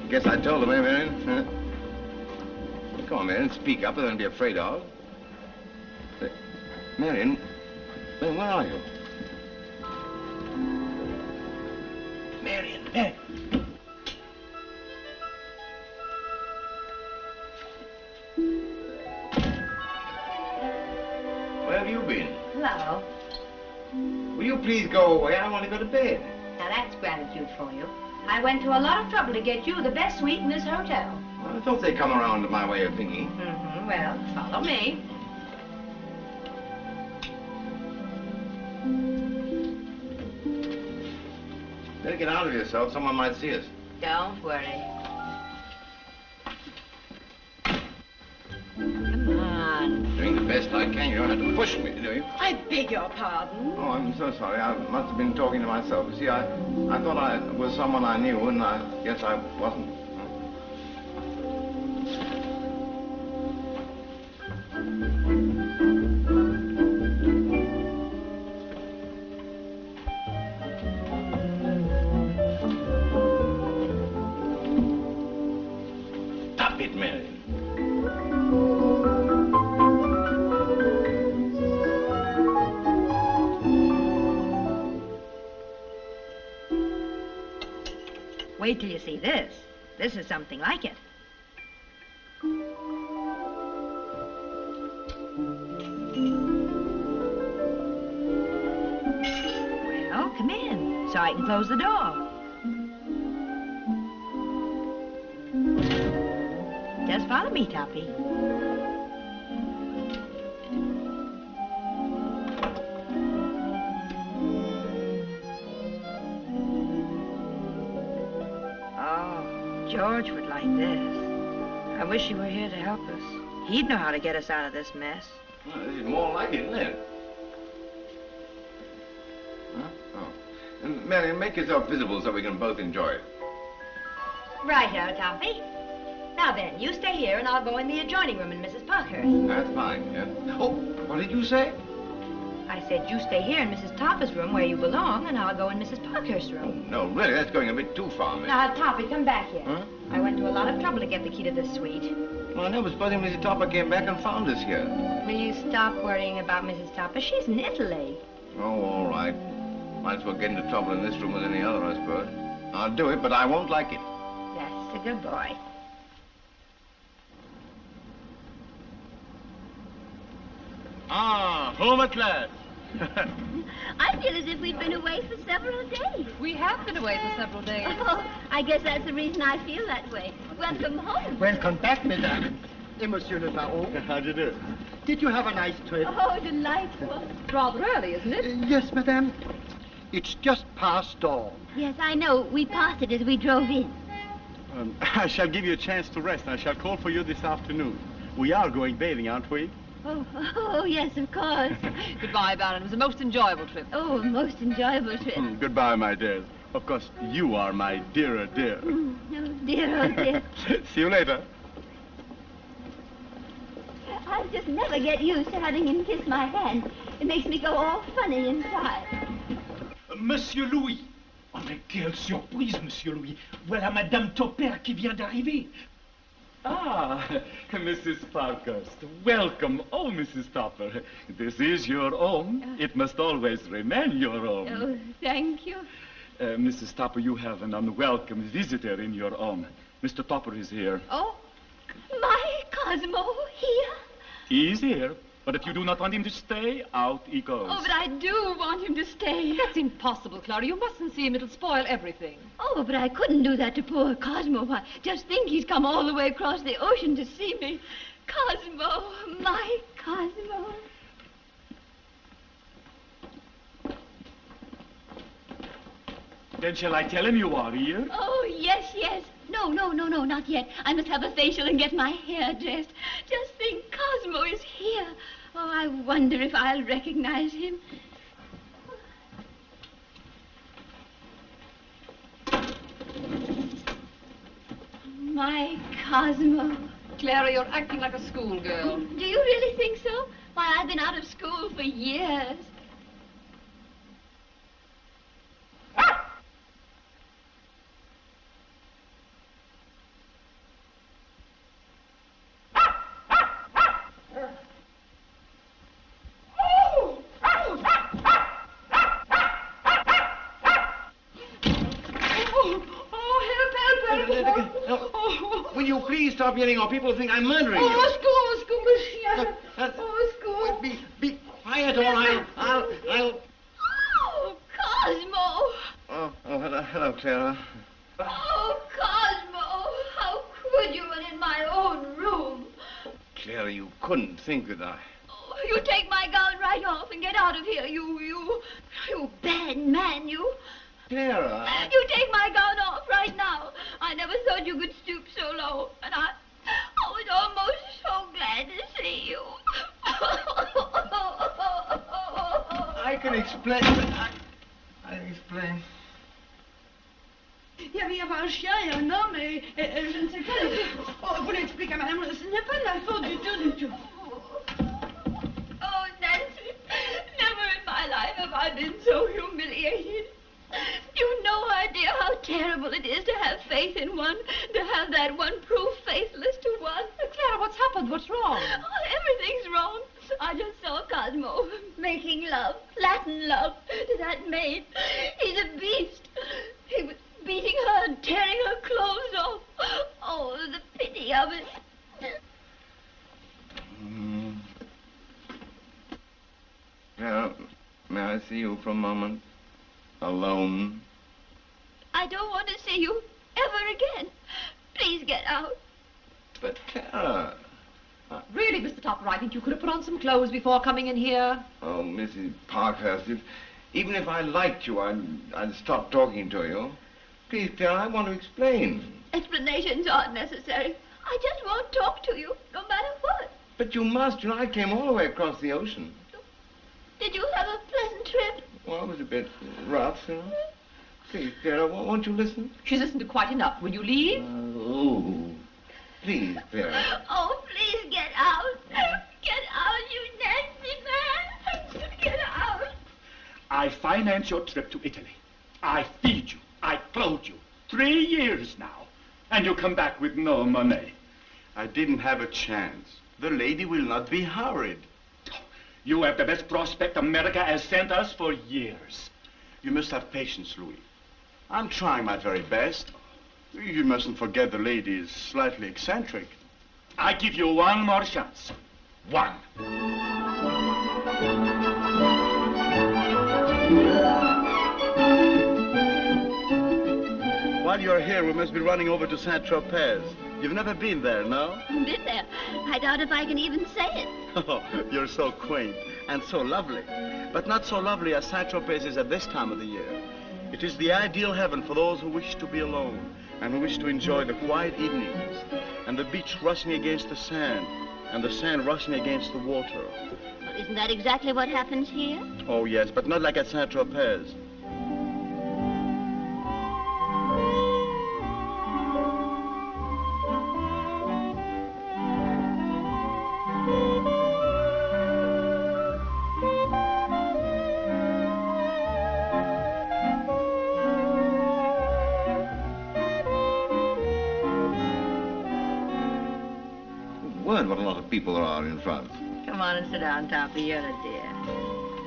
Guess I told him, eh, Marion? Huh? Come on, Marion, speak up. Don't be afraid of. Marion, where are you? Marion, Marion. Where have you been? Hello. Will you please go away? I want to go to bed. Now that's gratitude for you. I went to a lot of trouble to get you the best suite in this hotel. Well, I thought they'd come around to my way of thinking. Well, follow me. Better get out of yourself. Someone might see us. Don't worry. Come on. Doing the best I can. You don't have to push me, do you? I beg your pardon. Oh, I'm so sorry. I must have been talking to myself. You see, I thought I was someone I knew, and I guess I wasn't. Stop it, Mary. Wait till you see this. This is something like it. Well, come in, so I can close the door. Just follow me, Toppy. George would like this. I wish he were here to help us. He'd know how to get us out of this mess. Well, this is more like it, isn't it? Huh? Oh. And Marion, make yourself visible so we can both enjoy it. Righto, Toppy. Now then, you stay here and I'll go in the adjoining room in Mrs. Parker's. That's fine, yeah. Oh, what did you say? I said you stay here in Mrs. Topper's room where you belong, and I'll go in Mrs. Parker's room. No, really, that's going a bit too far, miss. Now, Toppy, come back here. Huh? I went to a lot of trouble to get the key to this suite. Well, I never supposing Mrs. Topper came back and found us here. Will you stop worrying about Mrs. Topper? She's in Italy. Oh, all right. Might as well get into trouble in this room as any other, I suppose. I'll do it, but I won't like it. That's a good boy. Ah, home at last. I feel as if we'd been away for several days. We have been away for several days. Oh, I guess that's the reason I feel that way. Welcome home. Welcome back, mesdames. Et Monsieur le Baron. How do you do? Did you have a nice trip? Oh, delightful. Rather early, isn't it? Yes, madame. It's just past dawn. Yes, I know. We passed it as we drove in. I shall give you a chance to rest. I shall call for you this afternoon. We are going bathing, aren't we? Oh, yes, of course. Goodbye, Baron. It was a most enjoyable trip. Oh, a most enjoyable trip. Goodbye, my dears. Of course, you are my dear. Oh, dear, oh, dear. See you later. I'll just never get used to having him kiss my hand. It makes me go all funny inside. Monsieur Louis. Oh, mais quelle surprise, Monsieur Louis. Voilà Madame Topper qui vient d'arriver. Ah, Mrs. Parkhurst, welcome. Oh, Mrs. Topper, this is your home. It must always remain your home. Oh, thank you. Mrs. Topper, you have an unwelcome visitor in your home. Mr. Topper is here. Oh, my Cosmo here? He is here, but if you do not want him to stay, out he goes. Oh, but I do want him to stay. That's impossible, Clara. You mustn't see him. It'll spoil everything. Oh, but I couldn't do that to poor Cosmo. Why, just think he's come all the way across the ocean to see me. Cosmo, my Cosmo. Then shall I tell him you are here? Oh, yes, yes. No, not yet. I must have a facial and get my hair dressed. Just think, Cosmo is here. Oh, I wonder if I'll recognize him. My Cosmo. Clara, you're acting like a schoolgirl. Do you really think so? Why, I've been out of school for years. Will you please stop yelling or people think I'm murdering you? Be quiet or I'll... Oh, Cosmo! Oh, hello, Clara. Oh, Cosmo! How could you, and in my own room? Clara, you couldn't think that I... Oh, you take my gown right off and get out of here, you bad man, you. Clara, You take my gown off right now. I never thought you could stoop so low, and I was almost so glad to see you. I can explain. I can explain. Il y avait un chien et un homme et je ne sais pas. Oh, vous l'expliquez à madame, ce n'est pas de la faute du tout. Oh, Nancy, never in my life have I been so humiliated. You've no idea how terrible it is to have faith in one, to have that one prove faithless to one. Clara, what's happened? What's wrong? Oh, everything's wrong. I just saw Cosmo making love, Latin love, to that maid. He's a beast. He was beating her and tearing her clothes off. Oh, the pity of it. Clara, may I see you for a moment? Alone? I don't want to see you ever again. Please get out. But Clara... Really, Mr. Topper, I think you could have put on some clothes before coming in here. Oh, Mrs. Parkhurst, even if I liked you, I'd stop talking to you. Please, Clara, I want to explain. Explanations aren't necessary. I just won't talk to you, no matter what. But you must. You know, I came all the way across the ocean. Did you have a pleasant trip? Well, it was a bit rough, you know. Please, Vera, won't you listen? She's listened to quite enough. Will you leave? Oh, please, Vera. Oh, please get out. Get out, you nasty man. Get out. I finance your trip to Italy. I feed you. I clothe you. 3 years now. And you come back with no money. I didn't have a chance. The lady will not be hurried. You have the best prospect America has sent us for years. You must have patience, Louis. I'm trying my very best. You mustn't forget the lady is slightly eccentric. I give you one more chance. One. While you're here, we must be running over to Saint-Tropez. You've never been there, no? Been there. I doubt if I can even say it. Oh, you're so quaint and so lovely. But not so lovely as Saint-Tropez is at this time of the year. It is the ideal heaven for those who wish to be alone and who wish to enjoy the quiet evenings and the beach rushing against the sand and the sand rushing against the water. Well, isn't that exactly what happens here? Oh, yes, but not like at Saint-Tropez. What a lot of people there are in France. Come on and sit down top of the other, dear.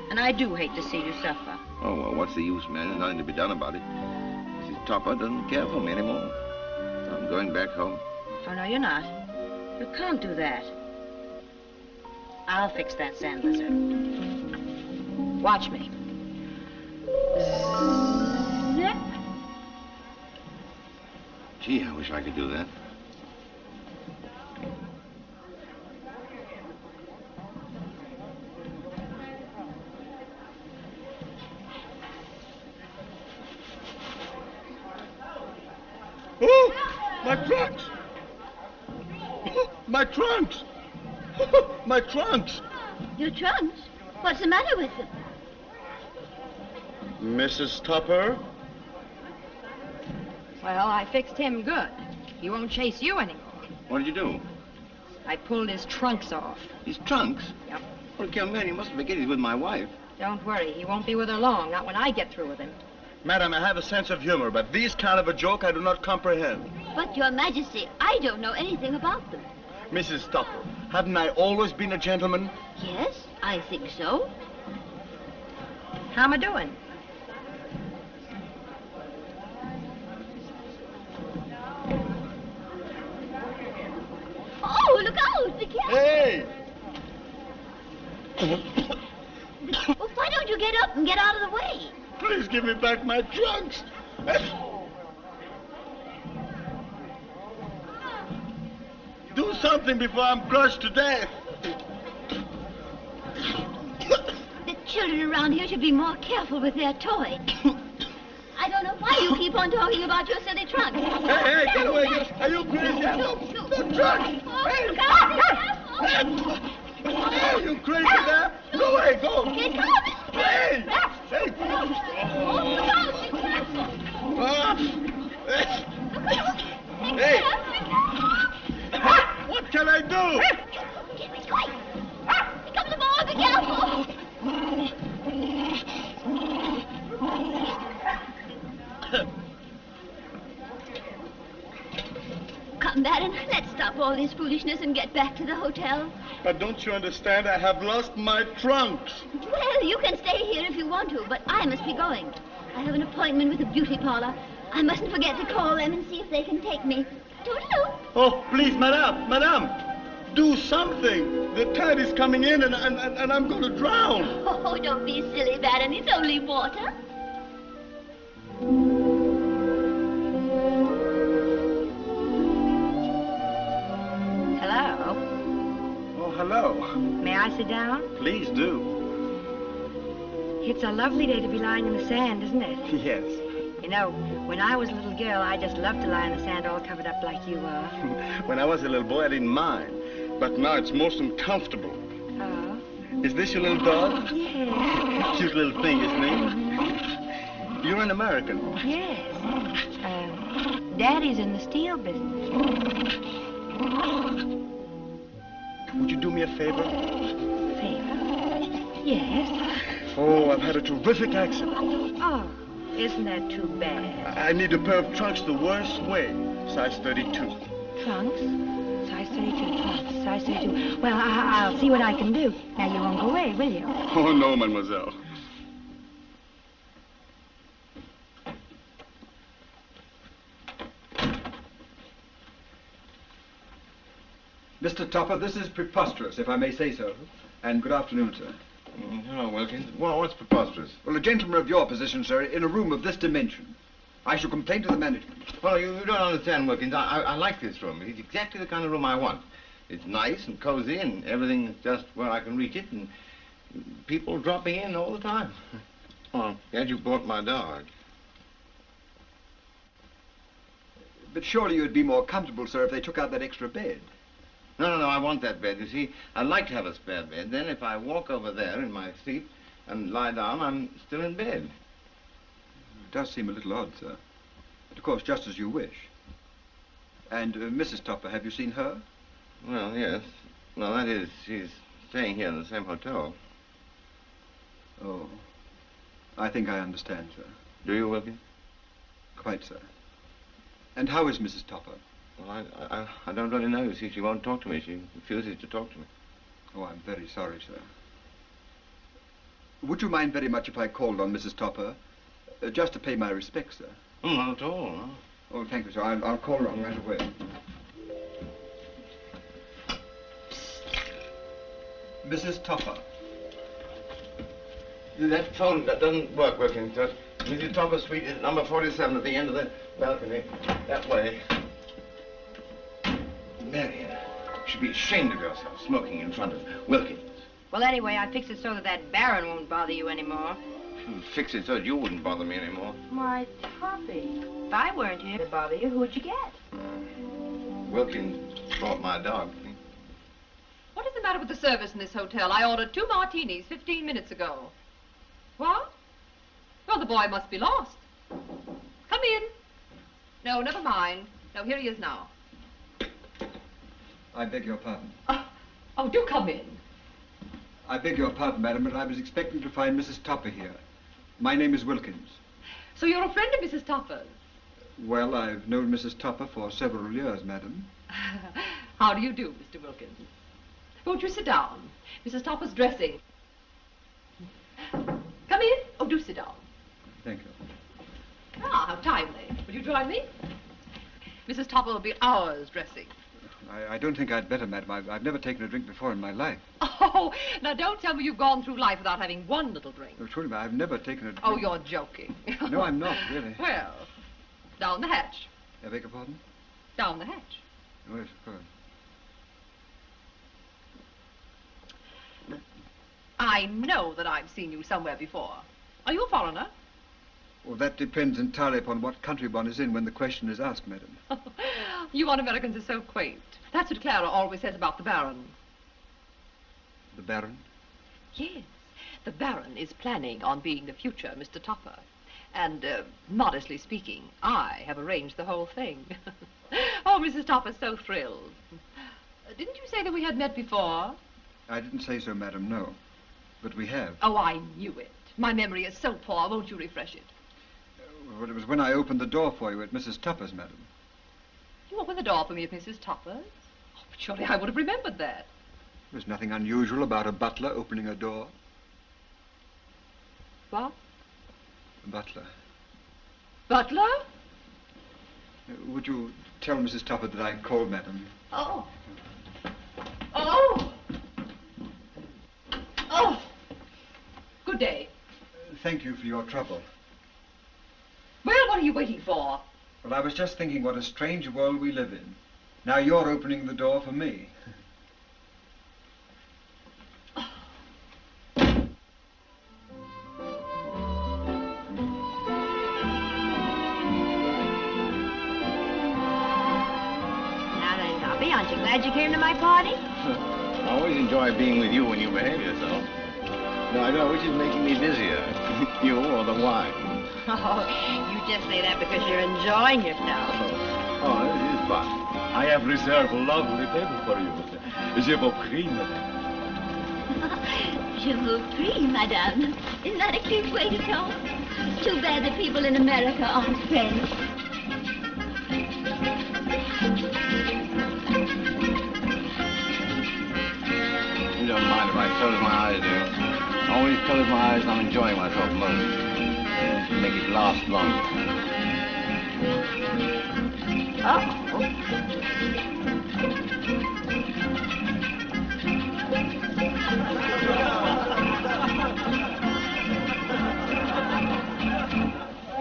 And I do hate to see you suffer. Oh, well, what's the use, man? There's nothing to be done about it. Mrs. Topper doesn't care for me anymore. I'm going back home. Oh, no, you're not. You can't do that. I'll fix that sand lizard. Watch me. Zip. Gee, I wish I could do that. Oh, my trunks! My trunks! My trunks! Your trunks? What's the matter with them? Mrs. Topper? Well, I fixed him good. He won't chase you anymore. What did you do? I pulled his trunks off. His trunks? Yep. Well, young man, you mustn't forget he's with my wife. Don't worry. He won't be with her long. Not when I get through with him. Madam, I have a sense of humor, but these kind of a joke I do not comprehend. But, Your Majesty, I don't know anything about them. Mrs. Topper, haven't I always been a gentleman? Yes, I think so. How am I doing? Oh, look out! Be careful! Hey! Well, why don't you get up and get out of the way? Please give me back my trunks. Do something before I'm crushed to death. The children around here should be more careful with their toys. I don't know why you keep on talking about your silly trunk. Hey, get away. Are you crazy? The trunk! Hey! Hey, you crazy there? Go away, go! Get coming! Hey! Hey! Hey! What can I do? Get me quick! Here comes the boy, be careful! Come, Baron, let's stop all this foolishness and get back to the hotel. But don't you understand? I have lost my trunks. Well, you can stay here if you want to, but I must be going. I have an appointment with a beauty parlor. I mustn't forget to call them and see if they can take me. Toodaloo. Oh, please, madame, do something. The tide is coming in and I'm going to drown. Oh, don't be silly, Baron. It's only water. Hello? Oh, hello. May I sit down? Please do. It's a lovely day to be lying in the sand, isn't it? Yes. You know, when I was a little girl, I just loved to lie in the sand all covered up like you are. When I was a little boy, I didn't mind. But now it's most uncomfortable. Oh? Is this your little dog? Yeah. Cute little thing, isn't it? You're you're an American. Yes. Daddy's in the steel business. Would you do me a favor? Favor? Yes. Oh, I've had a terrific accident. Oh, isn't that too bad? I need a pair of trunks the worst way, size 32. Trunks? Size 32 trunks. Size 32. Well, I'll see what I can do. Now, you won't go away, will you? Oh, no, mademoiselle. Mr. Topper, this is preposterous, if I may say so. And good afternoon, sir. Hello, Wilkins. Well, what's preposterous? Well, a gentleman of your position, sir, in a room of this dimension. I shall complain to the management. Well, you don't understand, Wilkins. I like this room. It's exactly the kind of room I want. It's nice and cozy, and everything's just where I can reach it, and people dropping in all the time. Oh, and you bought my dog. But surely you'd be more comfortable, sir, if they took out that extra bed. No, I want that bed. You see, I'd like to have a spare bed. Then if I walk over there in my seat and lie down, I'm still in bed. It does seem a little odd, sir. But of course, just as you wish. And Mrs. Topper, have you seen her? Well, yes. Well, that is, she's staying here in the same hotel. Oh. I think I understand, sir. Do you, Wilkins? Quite, sir. And how is Mrs. Topper? Well, I don't really know. You see, she won't talk to me. She refuses to talk to me. Oh, I'm very sorry, sir. Would you mind very much if I called on Mrs. Topper, just to pay my respects, sir? Oh, not at all, no. Oh, thank you, sir. I'll call her on right away. Mrs. Topper. That phone that doesn't work, Wilkins. Mrs. Topper's suite is number 47 at the end of the balcony. That way. Marion, you should be ashamed of yourself, smoking in front of Wilkins. Well, anyway, I fixed it so that Baron won't bother you anymore. Fix it so that you wouldn't bother me anymore. Why, Toppy, if I weren't here to bother you, who'd you get? Wilkins brought my dog. What is the matter with the service in this hotel? I ordered 2 martinis 15 minutes ago. What? Well, the boy must be lost. Come in. No, never mind. No, here he is now. I beg your pardon. Oh, do come in. I beg your pardon, madam, but I was expecting to find Mrs. Topper here. My name is Wilkins. So you're a friend of Mrs. Topper's? Well, I've known Mrs. Topper for several years, madam. How do you do, Mr. Wilkins? Won't you sit down? Mrs. Topper's dressing. Come in. Oh, do sit down. Thank you. Ah, how timely. Will you join me? Mrs. Topper will be hours dressing. I don't think I'd better, madam. I've never taken a drink before in my life. Oh, now don't tell me you've gone through life without having one little drink. No, truly, I've never taken a drink. Oh, you're joking. No, I'm not, really. Well, down the hatch. I beg your pardon? Down the hatch. Oh, yes, of course. I know that I've seen you somewhere before. Are you a foreigner? Well, that depends entirely upon what country one is in when the question is asked, madam. You un-Americans are so quaint. That's what Clara always says about the Baron. The Baron? Yes. The Baron is planning on being the future Mr. Topper. And, modestly speaking, I have arranged the whole thing. Oh, Mrs. Topper's so thrilled. Didn't you say that we had met before? I didn't say so, madam, no. But we have. Oh, I knew it. My memory is so poor. Won't you refresh it? Well, it was when I opened the door for you at Mrs. Topper's, madam. You opened the door for me at Mrs. Topper's? Oh, but surely I would have remembered that. There's nothing unusual about a butler opening a door. What? A butler. Butler? Would you tell Mrs. Topper that I called, madam? Oh. Oh! Oh! Good day. Thank you for your trouble. Well, what are you waiting for? Well, I was just thinking what a strange world we live in. Now you're opening the door for me. Now then, Toppy, aren't you glad you came to my party? I always enjoy being with you when you behave yourself. No, I don't know which is making me dizzier, you or the wine. Oh, you just say that because you're enjoying yourself. Oh, this is fun. I have reserved a lovely table for you. Je vous prie, madame. Je vous prie, madame. Isn't that a cute way to talk? Too bad the people in America aren't French. You don't mind if I close my eyes, do you? Always close my eyes when I'm enjoying myself most. Make it last longer.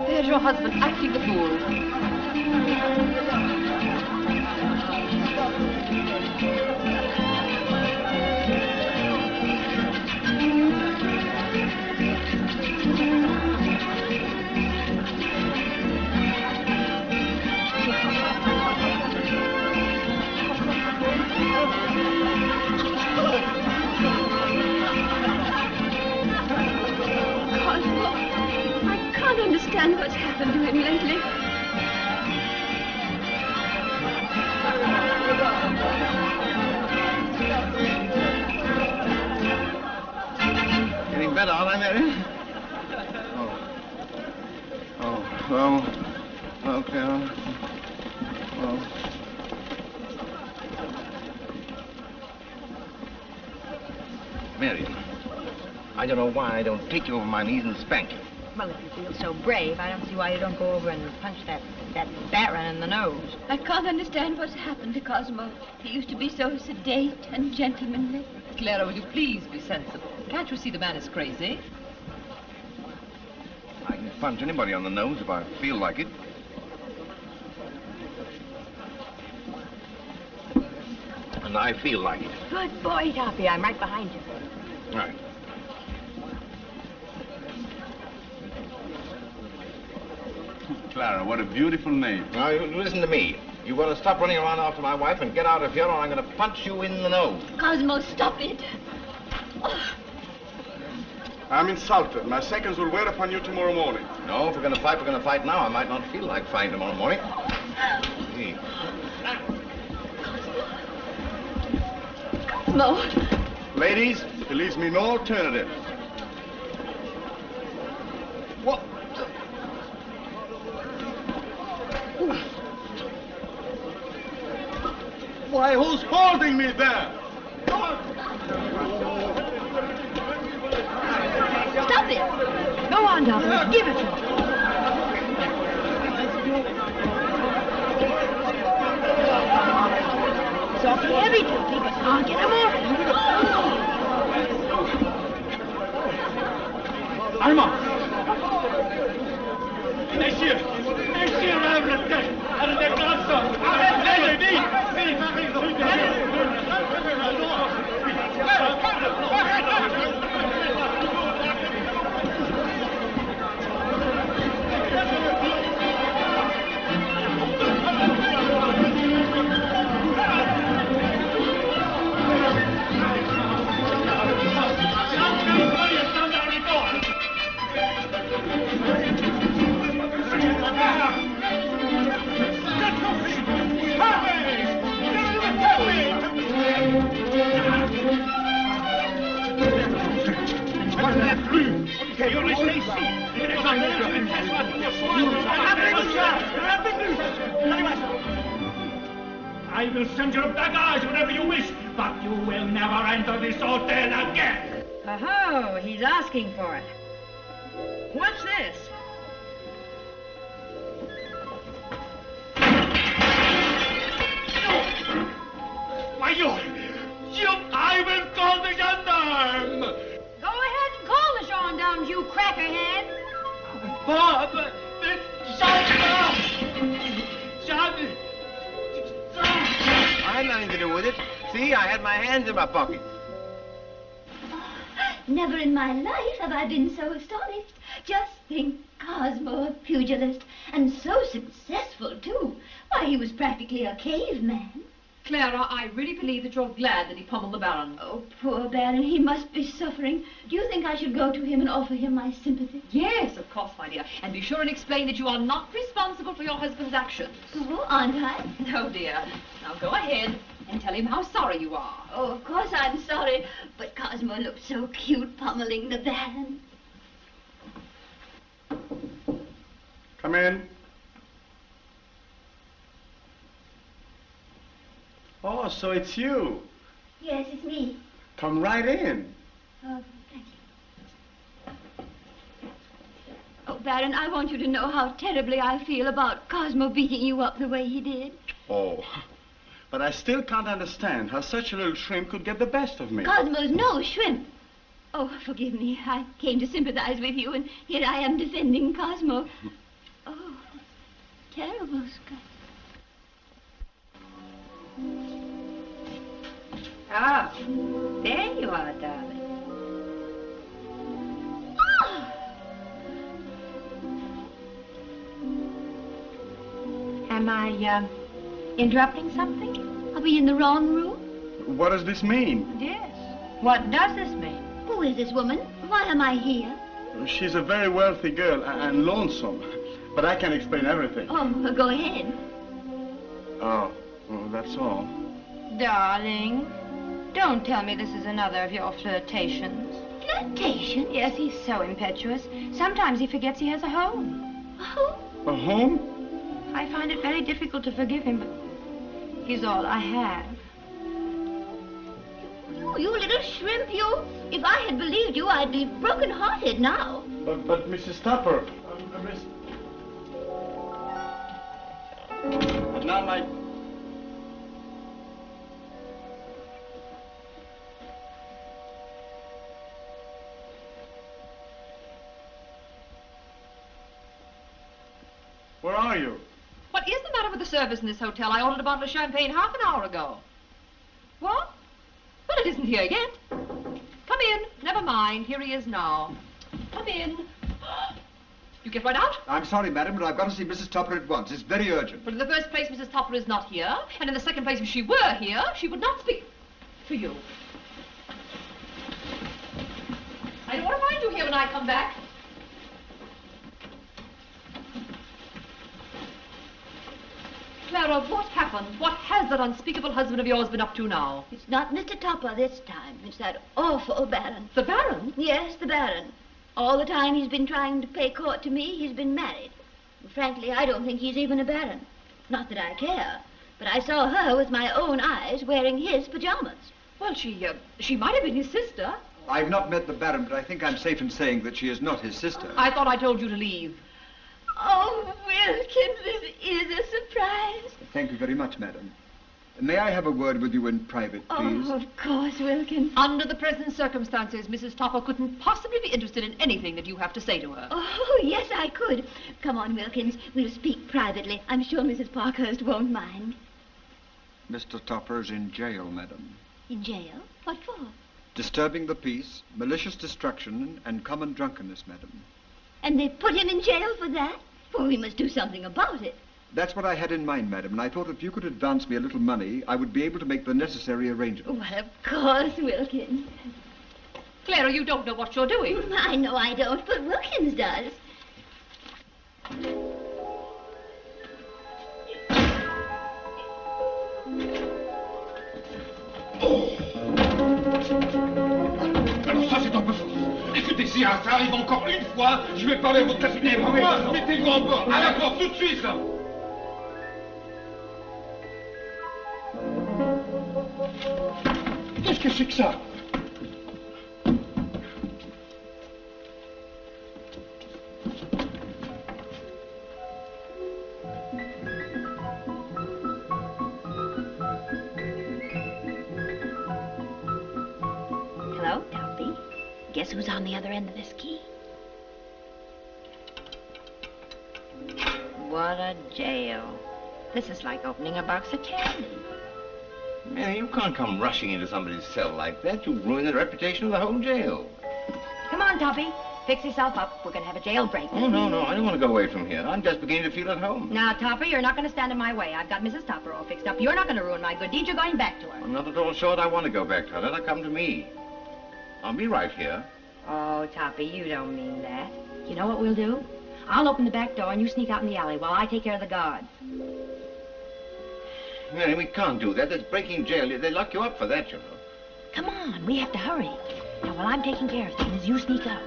There's your husband acting the fool. I can't understand what's happened to him lately. Getting better, aren't I, Mary? Well, okay. Well. Mary, I don't know why I don't take you over my knees and spank you. Well, if you feel so brave, I don't see why you don't go over and punch that baron in the nose. I can't understand what's happened to Cosmo. He used to be so sedate and gentlemanly. Clara, will you please be sensible? Can't you see the man is crazy? I can punch anybody on the nose if I feel like it. And I feel like it. Good boy, Toppy. I'm right behind you. Right. Clara, what a beautiful name. Now, you listen to me. You want to stop running around after my wife and get out of here, or I'm going to punch you in the nose. Cosmo, stop it. I'm insulted. My seconds will wear upon you tomorrow morning. No, if we're going to fight, we're going to fight now. I might not feel like fighting tomorrow morning. Gee. Cosmo. Ladies, there leaves me no alternative. What? Why, who's holding me there? Come on. Stop it. Go on, Toppy. Give it to him. It's awfully heavy, Toppy, but I'll get him off. Armand! Messieurs! Messieurs, lève la tête! Arrêtez comme ça! Arrêtez, vite! I will send your baggage whenever you wish, but you will never enter this hotel again. Oh, he's asking for it. What's this? Why, I will call the gendarme! Go ahead and call the gendarmes, you crackerhead. Bob! I had nothing to do with it. See, I had my hands in my pockets. Never in my life have I been so astonished. Just think, Cosmo, a pugilist, and so successful, too. Why, he was practically a caveman. Clara, I really believe that you're glad that he pummeled the Baron. Oh, poor Baron, he must be suffering. Do you think I should go to him and offer him my sympathy? Yes, of course, my dear. And be sure and explain that you are not responsible for your husband's actions. Oh, aren't I? No, dear. Now go ahead and tell him how sorry you are. Oh, of course I'm sorry, but Cosmo looked so cute pummeling the Baron. Come in. Oh, so it's you. Yes, it's me. Come right in. Oh, thank you. Oh, Baron, I want you to know how terribly I feel about Cosmo beating you up the way he did. Oh, but I still can't understand how such a little shrimp could get the best of me. Cosmo's no shrimp. Oh, forgive me. I came to sympathize with you, and here I am defending Cosmo. Oh, terrible, Scott. Ah, there you are, darling. Am I, interrupting something? Are we in the wrong room? What does this mean? Yes. What does this mean? Who is this woman? Why am I here? She's a very wealthy girl and lonesome, but I can explain everything. Oh, go ahead. Oh, well, that's all. Darling, don't tell me this is another of your flirtations. Flirtation? Yes, he's so impetuous. Sometimes he forgets he has a home. A home? A home? I find it very difficult to forgive him, but he's all I have. You little shrimp, you. If I had believed you, I'd be broken-hearted now. But Mrs. Tupper, Miss... But now my... Where are you? What is the matter with the service in this hotel? I ordered a bottle of champagne half an hour ago. What? Well, it isn't here yet. Come in. Never mind. Here he is now. Come in. You get right out? I'm sorry, madam, but I've got to see Mrs. Topper at once. It's very urgent. But in the first place, Mrs. Topper is not here. And in the second place, if she were here, she would not speak to you. I don't want to find you here when I come back. Clara, what happened? What has that unspeakable husband of yours been up to now? It's not Mr. Topper this time. It's that awful Baron. The Baron? Yes, the Baron. All the time he's been trying to pay court to me, he's been married. And frankly, I don't think he's even a Baron. Not that I care. But I saw her with my own eyes wearing his pajamas. Well, she might have been his sister. I've not met the Baron, but I think I'm safe in saying that she is not his sister. I thought I told you to leave. Oh, Wilkins, this is a surprise. Thank you very much, madam. May I have a word with you in private, please? Oh, of course, Wilkins. Under the present circumstances, Mrs. Topper couldn't possibly be interested in anything that you have to say to her. Oh, yes, I could. Come on, Wilkins. We'll speak privately. I'm sure Mrs. Parkhurst won't mind. Mr. Topper's in jail, madam. In jail? What for? Disturbing the peace, malicious destruction, and common drunkenness, madam. And they put him in jail for that? Well, we must do something about it. That's what I had in mind, madam, and I thought if you could advance me a little money, I would be able to make the necessary arrangements. Well, of course, Wilkins. Clara, you don't know what you're doing. I know I don't, but Wilkins does. Alors ça, c'est un peu fou. Écoutez, si ça arrive encore une fois, je vais parler à votre cabinet. Mettez-vous en bord. À la porte, tout de suite, là. Qu'est-ce que c'est que ça? Hello, Toppy. Guess who's on the other end of this key? What a jail. This is like opening a box of candy. Man, you can't come rushing into somebody's cell like that. You'll ruin the reputation of the whole jail. Come on, Toppy. fix yourself up. We're going to have a jailbreak. Oh, no, I don't want to go away from here. I'm just beginning to feel at home. Now, Topper, you're not going to stand in my way. I've got Mrs. Topper all fixed up. You're not going to ruin my good deed. You're going back to her. I'm not at all sure that I want to go back to her. Let her come to me. I'll be right here. Oh, Topper, you don't mean that. You know what we'll do? I'll open the back door and you sneak out in the alley while I take care of the guards. Mary, we can't do that. That's breaking jail. They lock you up for that, you know. Come on, we have to hurry. Now, while I'm taking care of things, you sneak out.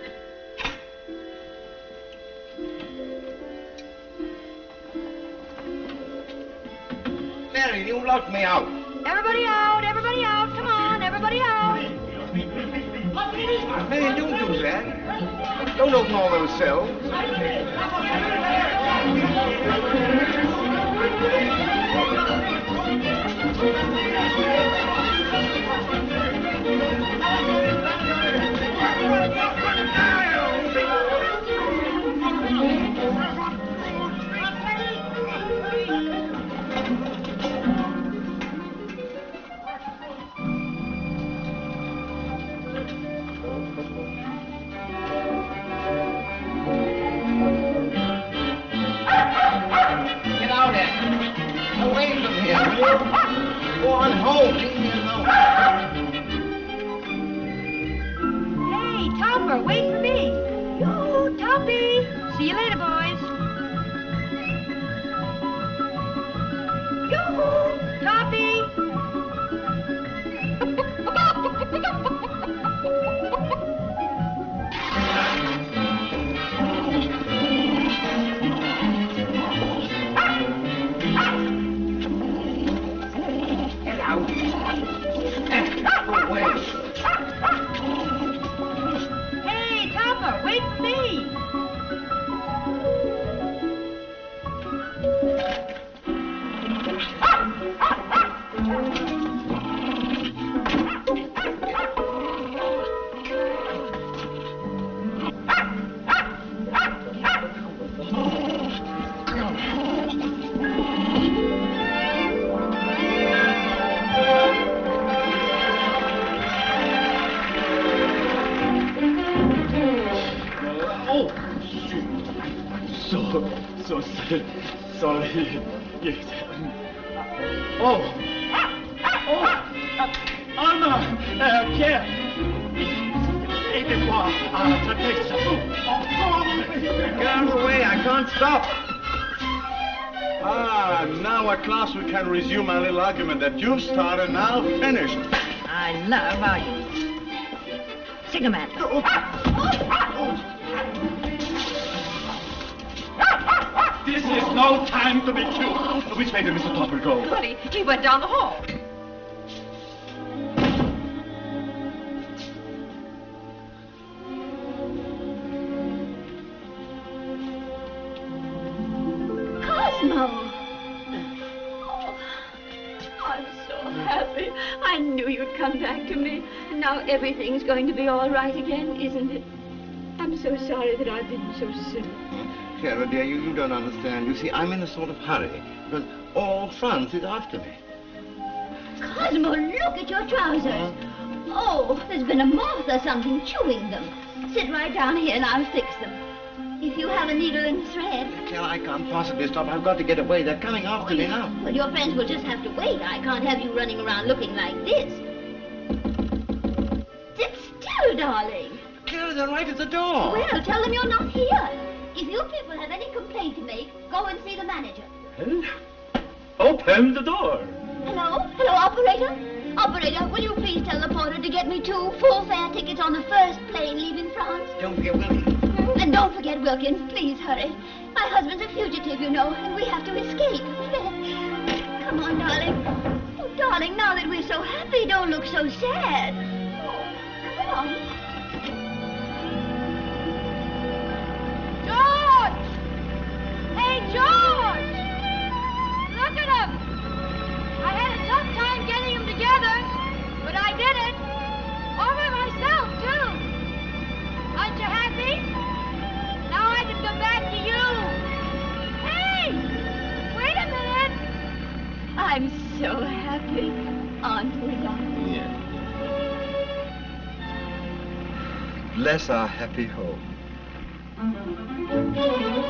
Mary, you locked me out. Everybody out, everybody out. Come on, everybody out. Mary, don't do that. Don't open all those cells. Get out there. Away from here. Go on home. Leave me alone. Hey, Topper, wait for me. Yoo, Toppy. See you later, boys. Yoo, Toppy. Hey, Topper, wait for me. So sorry. Yes. Oh, Anna, Pierre. Aidez-moi à attraper ça. Get out of the way, I can't stop. Ah, now at last we can resume our little argument that you started, now finished. I love arguments. Signal man. This is no time to be cute. Which way did Mr. Topper go? Well, he went down the hall. Cosmo! Oh, I'm so happy. I knew you'd come back to me. And now everything's going to be all right again, isn't it? I'm so sorry that I've been so silly. Clara, dear, you don't understand. You see, I'm in a sort of hurry, because all France is after me. Cosmo, look at your trousers. Oh, there's been a moth or something chewing them. Sit right down here and I'll fix them. If you have a needle and thread. Clara, I can't possibly stop. I've got to get away. They're coming after me now. Well, your friends will just have to wait. I can't have you running around looking like this. Sit still, darling. Clara, they're right at the door. Well, tell them you're not here. If you people have any complaint to make, go and see the manager. Well, open the door. Hello? Hello, operator? Operator, will you please tell the porter to get me 2 full fare tickets on the first plane leaving France? Don't forget Wilkins. And don't forget Wilkins. Please hurry. My husband's a fugitive, you know, and we have to escape. Come on, darling. Oh, darling, now that we're so happy, don't look so sad. Oh, come on. George! Hey, George! Look at him! I had a tough time getting them together, but I did it. All by myself, too. Aren't you happy? Now I can come back to you. Hey! Wait a minute! I'm so happy, aren't we, darling? Yeah. Bless our happy home. Thank you.